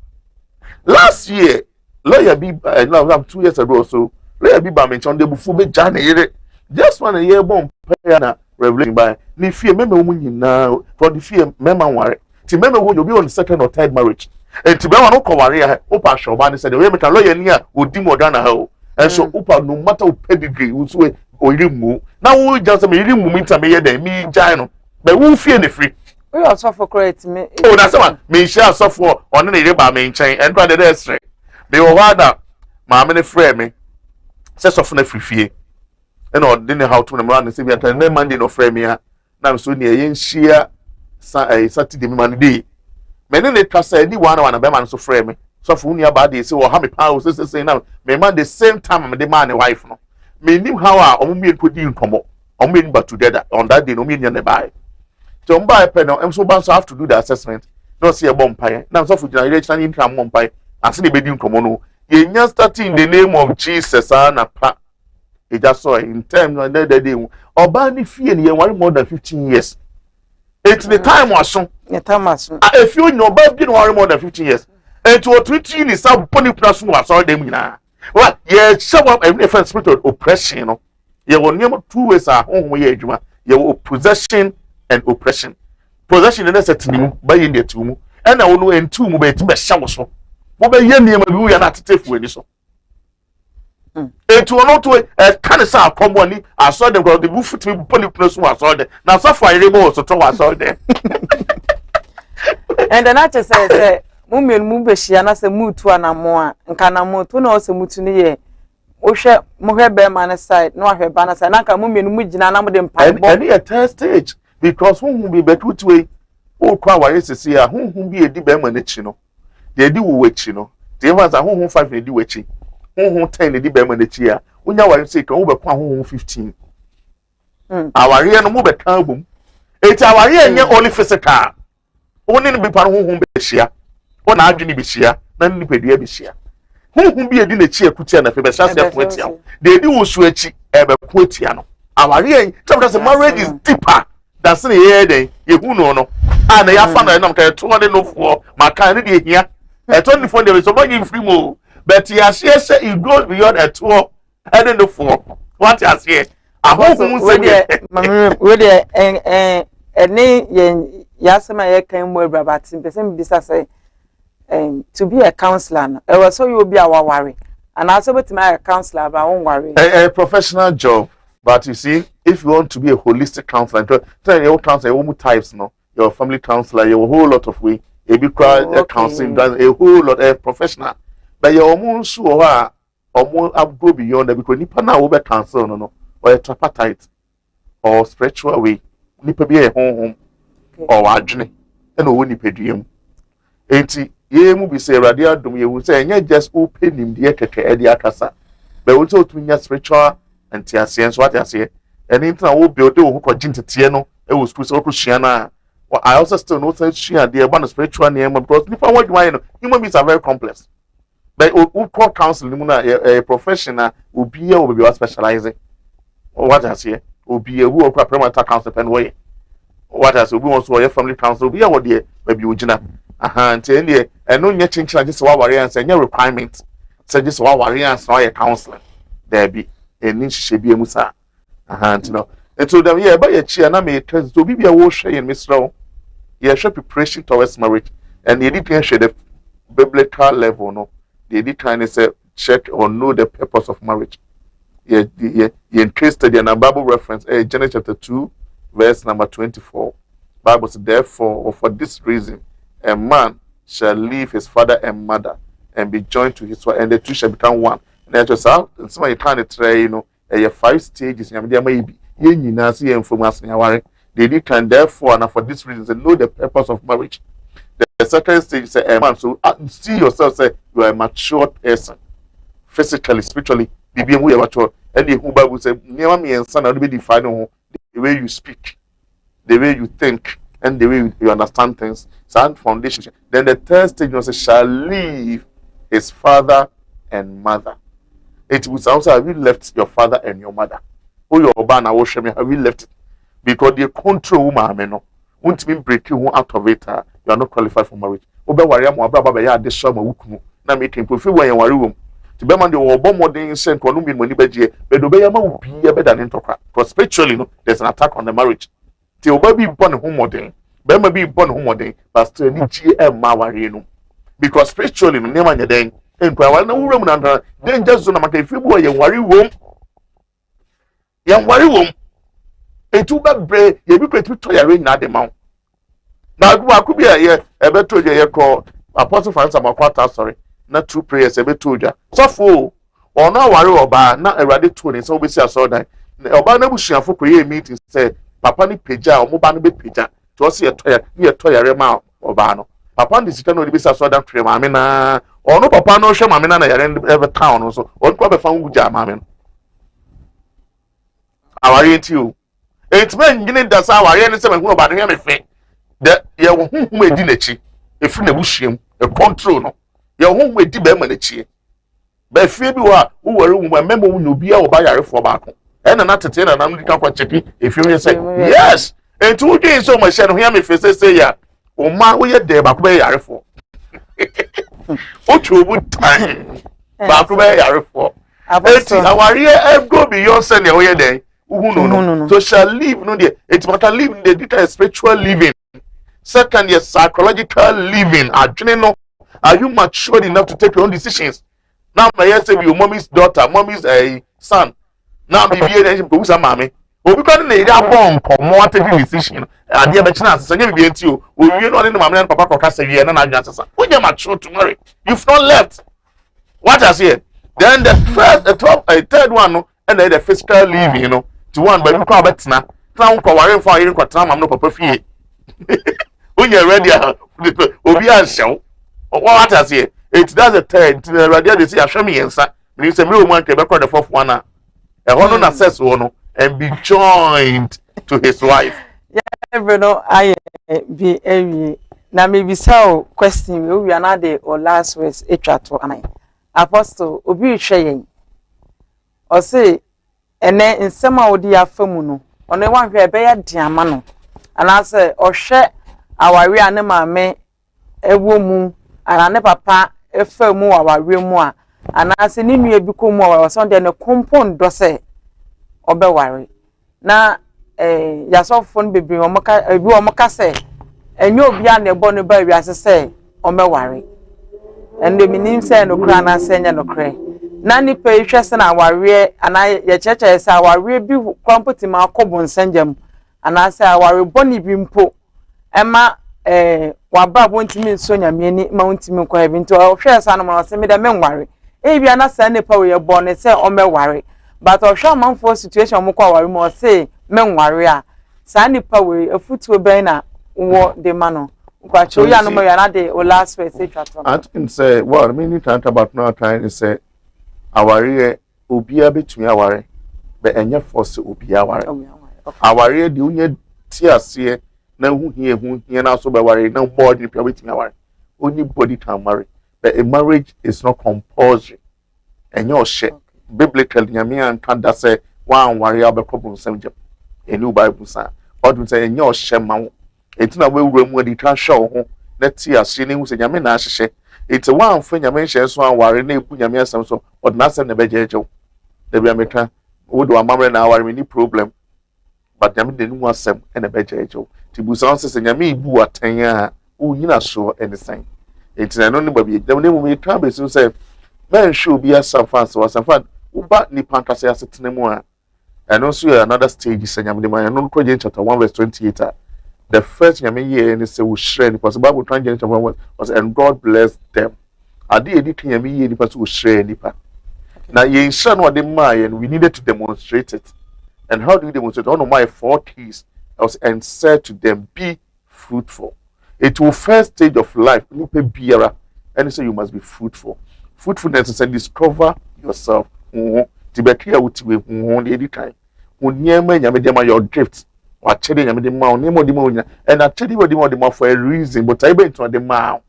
Last year lawyer be now 2 years ago or so lawyer be ba mention dey bufu be ja na yere just one year bomb prayer na revelation by ni fear meme wo nyina for the fear mema ware ti meme wo you be on second or third marriage and ti be one ko ware ya opa shoba ni say the way metal lawyer ni a odi mo da na ha o and so opa no matter o pedigree wo so o rimu na wo just me rimu mi ta me ye dem mi ja no but wo fear ne free we also for correct me oh na say me share so for on na ire ba me nchen and brother dey straight they were rather my many friend me says of na free and or didn't how to remember and say we are na Monday no friend me na so near yen share Saturday man day me ne trust any one be man so friend me so for uni about dey say o ha me pa o say now me man the same time me the man and wife no me nim how a omo me put in komo omo me ba together on that day no me nya ne buy so on buy pen no so ban so have to do the assessment no see a bomb pie now so for generation in tram bomb pie as the bedin komono ye nya starting in the name of Jesus na pa e just saw in time on that day oba ni fie ne ye worry more than 15 years it's the time waso the time waso if you know oba bi no worry more than 15 years and to treat you ni sa poni praso waso dem nyina what ye show up a different spirit of oppression no ye won name 2 ways a honhom ye adwuma ye possession and oppression possession na setini ba ye ne tumu and na wono entu mu ba etim be hya so wo be ye niam bi wo ya na tetefu ani so etu ono to kan sa akomo ni aso dem ko de bu futimi bu poni so aso de na so for ire mo so to aso de and then I just say mumen mu be hia na say mutu anamo a nka na mutu na o se mutu ni ye wo hwe mo hwe be man side no hwe ba na side na nka mumen mu gina na mo de mpa bo and a third stage because who be betutu we o kwa ware sisi a who be edi be man chi no de edi wo wachi no The ones are who 5 na di wachi. Who 10 na di be ma na chi a. Unya ware say kan wo be kwa who 15. Aware no mo be kan bom. Eti aware enye only physical. Oni no be pa who be hia. O na adwene be hia, na nipadua be hia. Who be edi na chi akutia na fe be sase akutia. De edi wo su achi e be kuatia no. Aware enye, so marriage is deeper. That's the year day, you know, no. And they have found that 200 no for my kind of here. At 24 there is so much free more. But yes, yes, it goes beyond a 2 and then the 4. What you say? I hope Yasama came with Rabat in the same business to be a counselor. I was so you will be our worry. And also with my counselor, but I won't worry. A professional job. But you see, if you want to be a holistic counselor, tell your counselor, you types, no, your family counselor, you a whole lot of way, a big crowd, counseling, a whole lot of professional. But you're almost sure or go beyond that because nipa na over counsel, no, or a tripartite or spiritual way, nipa be a home or a journey, and no one pedium. Ain't ye mu be say radia dum ye will say, and yet just open him the edia casa. But also to me, spiritual. And tia science what I say, and in time will build who could jint tiano, it was Christiana. Well, I also still know that she and the one spiritual name because if I want to human beings are very complex. But who call counsel a professional will be able to be specializing. What I say, will be a who or parental counsel and way. What I say, we also a family counsel, be our dear, maybe Ujina. And no yet change just what variants and your requirements. So just what variants or a counselor. There be. And she be a musa. No. And so them, yeah, by a chair, and I may tell to be a washer in Miss Row. Yeah, should preparation towards marriage. And they didn't share the biblical level, no. They did kind of say, check or know the purpose of marriage. Yeah, interested in a Bible reference, Genesis chapter 2, verse number 24. Bible says, therefore, or for this reason, a man shall leave his father and mother and be joined to his wife, and the two shall become one. And just out, and some of you can't try, 5 stages. There may be any information. They did can therefore, and for this reason, know the purpose of marriage. The second stage is a man. So see yourself say you are a mature person, physically, spiritually. Be mature. And the Bible say, never me and son, be defined the way you speak, the way you think, and the way you understand things. Sound foundation. Then the third stage was shall leave his father and mother. It was also have you left your father and your mother. Oh, your banner will show me have you left it because they control woman. No, won't mean break you out of it. You are not qualified for marriage. Oba warrior mo ababa ya de show ma wukumu na make him prefer when you worry room. To be man the obo modern sent one mean money beje but obe ya ma wo be better than talk. Because spiritually no, there's an attack on the marriage. Till oba be born home modern, be ma be born home modern, but still ni GM ma warrior no. Because spiritually no nema nya den entwa wala na wura mu na den just so na maka ifi bo ye worry room. Yan worry room. Etu ba bre ye bi kwetu to ya rain na de ma. Na I could be a year, a better year called Apostle Francis Amakwata, sorry, not 2 prayers, a bit to you. So, for or no worry about not a radical tune, so we say I saw that. Obana Bushia for prayer meeting said, Papa ni Peja or Mobani Peja, to see a toy rema or bano. Papa is going to be so that Mamina or no Papa no show Mamina ever town also, or probably found good job, Mamin. How are you? It's been getting that's how I am saying about him. That you won't make dinner, if you never shame a control. No, you won't make the bemanity. But if you are who are remember when you be out by a for back, and another 10 and I'm quite checking if you say yes. And 2 days so much, and hear me face say, yeah, oh, my way there back by a for. What you would time back by a for. Our year go beyond sending away day. No. So shall live no there. It's what I live in the detail spiritual living. Second, your psychological living. Are you mature enough to take your own decisions? Now, my say your mommy's daughter, mommy's son. Now, be a mommy. But we can't need a bomb for more taking decision. And the other chance, so you be you. You know, in the mammy and papa can say, and I just say, when you're mature to marry, you've not left. What I say? Then the third one, and then the physical living, to one, but you call it now. Town for worrying for you, but I'm not papa fee. When you're ready, we'll be a show. What I say, It's that's the third. Radio they say Ashami yensa. Me say me woman ke be the fourth one na. E ho no na access one and be joined to his wife. Yeah, no, I be every. Na me be so question we are not the or last words etwato anai. Apostle obi hwe yen. O say ene nsema odi afamu no. Ono wan hwe be ya diama no. Ana say o hwe aware ane maame ewo mu ana ne papa efamu aware mu a ana say ni nua bi ko mu aware so de ne compound do say obeware. Na yasofo no bebre omoka ebi omoka say enye obi a na ebo no ba wiase say omeware. Ende minim say no kra na say nya no kra. Na ni pe hwe se na aware ana ye cheche say aware bi kwamputi ma akobo nsanjam ana say aware boni bi mpo ema waba bontimi nso nyameni ma wontimi kwa bi nto hwe sa no ma se me da menware e bia na sa ne pa we ye bo ne say omeware but hwe manfo situation mo kwa aware mo say menware a sa ne pa we afutuo ben na wo de ma no kwa cho ya no mo ya na de o last verse etwato. I can say well I mean you talk about now trying to say aware obia betumi aware be enye force obia aware aware de unye tiase na hu hie na so be ware na board ni pia betumi aware only body can marry but a marriage is not compulsory enye o she biblical nyame an da say wan ware abekobun samjem enu bible sa odun say enye o she ma etina we wura mu adi ka hwe ho na tiase ne hu say nyame na ahye it's a one for nyame hye so an ware na ebu nyame asem so odun asem na bejejew da bia meka wo do amamre na aware ni problem but nyame de nu asem na bejejew tibusan se nyame ibu atan a o nyina so anything etina no ne ba bi dem ne mu me twa be so say man show be asafa so asafa wo ba ni pankase asetena mu a and so another stage is nyame de man no James chapter 1 verse 28 the first nyame ye ni say wo share because Bible twan James chapter 1 was and God bless them ade edi nyame ye ni paso wo share nipa na ye share no de man we needed to demonstrate it. And how do we demonstrate? One of my 4 keys was and said to them, be fruitful. It will first stage of life. And so you must be fruitful. Fruitfulness is and discover yourself. Tibekia uti any time. Your drift. Or chedi yamedi and I tell you what the for a reason, but I bet to the mouth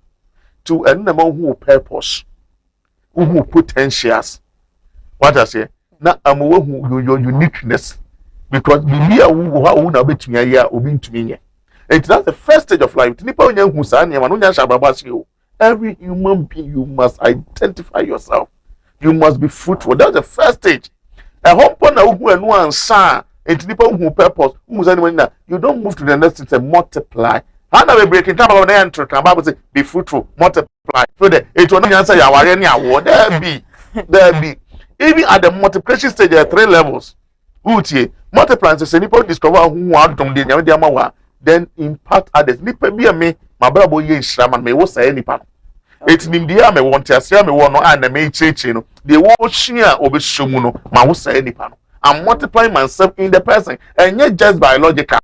to another who purpose, who potentials. What I say? Now I'm your uniqueness. Because bibia wo na betumi aya obi ntumi nye it that's the first stage of life nipa onya hu sa na no nya shababasi o every human being you must identify yourself you must be fruitful that's the first stage a hope na hu anu ansa it nipa hu purpose hu sa ni na you don't move to the next stage and multiply how na we breaking time about the entry can Bible say be fruitful multiply so that it will not answer your aware ni award there be even at the multiplication stage there are 3 levels. Utie multiply say nipa discover who adom de nyame de amawa then impact others nipa bia me mabrabo ye nshira man me wo say nipa it nim dia me won tiase me wo no an na me chichi no de wo hia obeshomu no ma wo say nipa no I'm multiplying myself in the person and yet just biological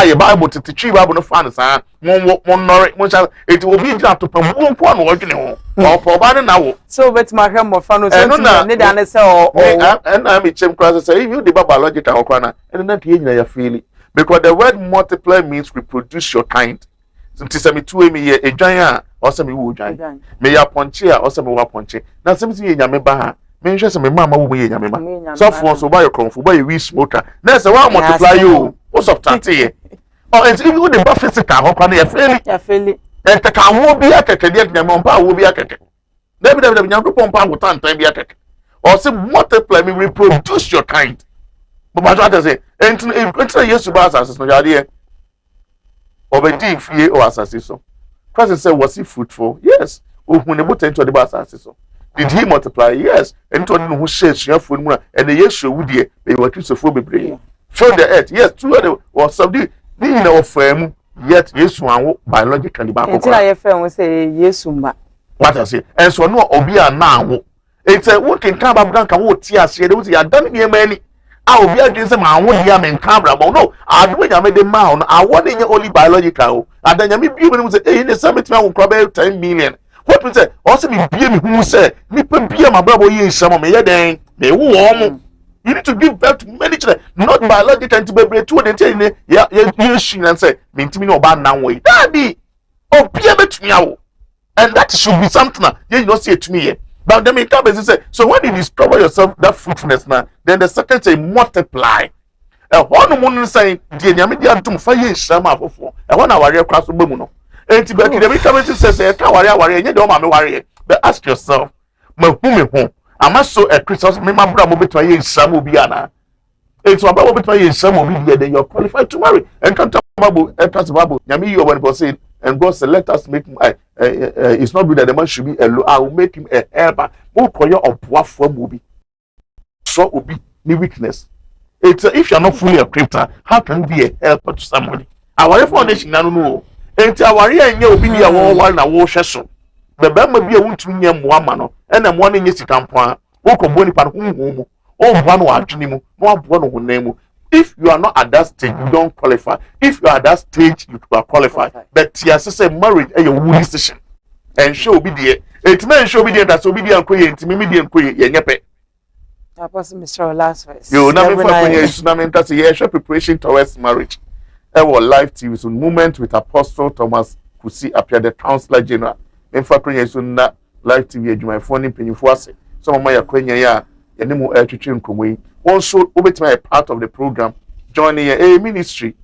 ye Bible to teach Bible no fan sa mon nore mon sha it will be just to pam won po no odwene ho or probably now so bet my hem of fan so ne da na say and I'm chem class say you the biological okwana and not ye nyina ya feel because the word multiply means reproduce your kind so say me two me ye edwan a o say me wo odwan me ya ponche a o say me wo ponche na say me ye nyame ba ha me nhwe say me mama wo ye nyame ma so for so buy your confo buy we smoker na say wa multiply you what's up tate oh it's even the physical okwana ya feel and the can will be a keke de nyampa will be a keke David nyampa pompa wo tantan be a keke or say multiply me reproduce your kind but my daughter say enti yesu ba asase no yade obedi fie o asase so Christ said was he fruitful yes ohun ne boten to the ba asase so did he multiply yes enti on no ho share suafo mu and yesu wudie be wa Christopher bebre fill the earth yes two of the was subdue ni na ofam yet yesu anwo biologically ba kokora enti na ye fam say yesu mba what I say and so no obi a na anwo it's a working can ba branka wo ti ase de wo ya dan ne mani a obi adwen say ma anwo dia men can bra but no adu nya me de ma no awo de nya only biological adan nya me bi mu say eh ne summit me wo kra ba 10 million what we say also me be me who say me pe be my brother ye nsam me ye den me wo omo. You need to give birth to many children, not biological and to be two and tell you, yeah, and say, maintain no bad now way. That be, oh, be able to me, and that should be something. You don't say it to me, but then it comes and say, so when you discover yourself that fruitfulness now, then the second say multiply. One woman saying, dear Yamidia to fire Shama for, and 1 hour across the Bumuno. And to be the coming to say, warrior, you don't worry, but ask yourself, my home. I must so a Christmas, my brother will be trying some will be Anna. It's my brother will be trying some will be then you're qualified to marry. And can't talk about a trust Bible. Yami, you when was saying, and God said, let us make it's not good that the man should be a low. I will make him a helper. Who call you of what form will be? So will be the weakness. It's if you're not fully equipped, how can you be a helper to somebody? Our foundation, I don't know. And our year and you'll be a one and wash so. The Bama be a wound to me and one and I'm one in your camp. Oko boni pan home. Oh, one one name. If you are not at that stage, you don't qualify. If you are at that stage, you are qualified. But say marriage is a woman decision. And show be there. It may show be there that's obedient create medium create yenyepe. Apostle Mr. Last verse. You know me for tsunami that's a year preparation towards marriage. Our live TV so moment with Apostle Thomas Kusi appear the Counselor General. In fact, na live TV adwuma phone ni penyifo ase so mama ya kwanya ya ne mu atwetwe nkomoi also obetima a part of the program joining a ministry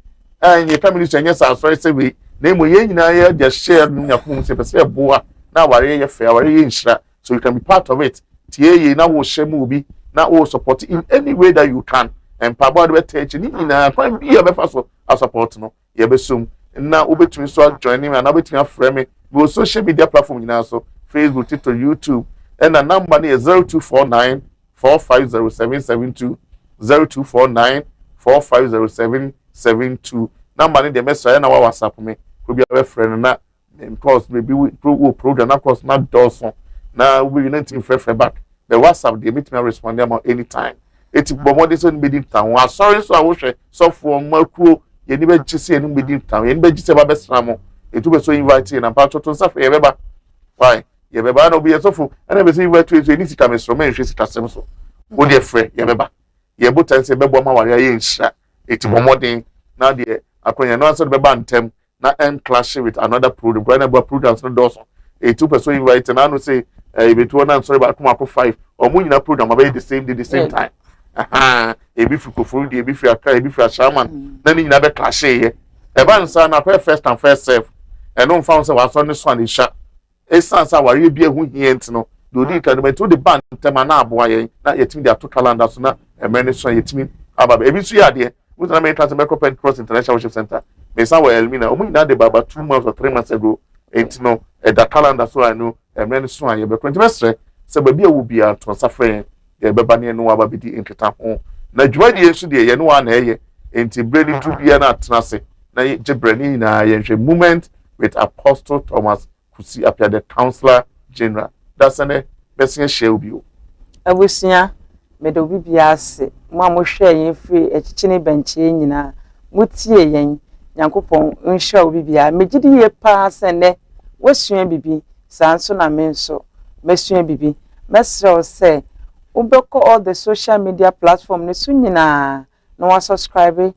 and your ministry anya sa sorry say we na mu ye nyina ya just share nyakom se pese boa na ware ye fair ware ye nhira so you can be part of it tie ye na wo shemu obi na wo support in any way that you can and pabo de teach ni nyina kwan bi ya be fa so support no ye be sum na obetumi so join me and obetumi afre me go social media platform you know so Facebook, Twitter, YouTube, and the number is 0249 450772 0249 450772. Number in the message na WhatsApp me. Could be a friend na of course maybe we program of course not Dawson. Now we need to refer back. The WhatsApp they meet me respond them anytime. It's bomb so in town. Sorry so I wish so for Marco you never just see any within town. You never just about best ramo. It will be so inviting and part to stuff ever. Why? You beba no be so full and never see where to any sit instrument she sit so wo dey frɛ ye beba ye botan se bebo ma ware ye nhira eti bomodin na de akonya no answer beba ntem na end clash with another program when about programs no doso e two person invite na no say e be two na sorry ba come up 5 or mo nyina program about the same day the same time e be frikofuru de e be free aka e be free shaman na ni nyina be clash ye e ba nsa na first and first serve and no found say was on this one sha esansa ware bia hu hient no do di kan to the band tema na aboa yen na yetimi dia to calendar so na emene so yetimi ababa ebi so ya de we na me trans American Pen Cross International Worship Center me san wa Elmina omu na de baba 2 months or 3 months ago enti no da calendar so anu emene so an ye be kwenti mesre se ba bia wo bia to safre ye be ba ne no aba bi di nketa ho na dwuma so de ye no wa na ye enti bredi tu bia na atnase na ye bredi na ye hwe moment with Apostle Thomas Kusi appear the Counselor General. That's an best share with you. Abusia, medo bibiase, mo hwe yen free echichine benche nyina. Mutie yen, Nyankopon nsha bibia. Megidi ye pa sene, wesua bibi, sanso na menso, mesua bibi. Mesro say, ubeko all the social media platform ne so nyina, no wa subscribe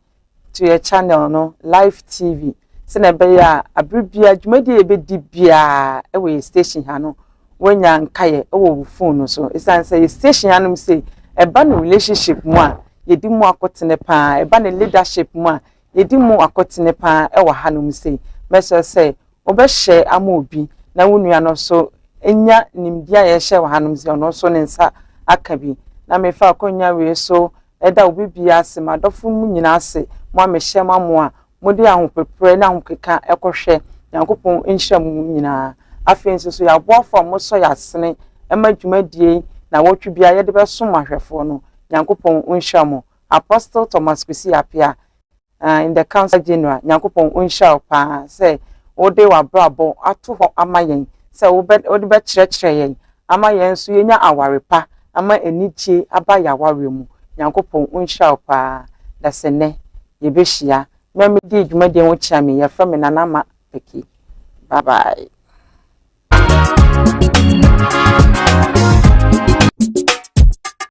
to your channel no, Live TV. Sene beya abribia dwumadi ebedi bia ewe station ha no wonya nkaye ewo phone so isan say station ha no say eba no relationship mu a yedi mu akotene pa eba no leadership mu a yedi mu akotene pa ewa ha no say meso say obehye amobi na wonua no so enya nimdia ye hye wa ha no say ono so ne nsa akabi na me fa akonya we so eda obibia ase madofo mu nyina ase mo amehye mamo a modi ahopepre na ahokeka ekohwe Nyankopon nhia mu nyina afenso so ya boafo mo so ya sene ema dwumadie na wotwe bia ye de beso mahwefo no Nyankopon nhia mo Apostle Thomas Kusi apia in the Counselor General Nyankopon nhia pa say ode wa brabo ato ho amayen say ode be kyerɛkyerɛ yen amayen so yenya awarepa ama eniche aba ya ware mu Nyankopon nhia pa da sene ye behia me di dwumadi ho chia me ya fa me nanama peki bye bye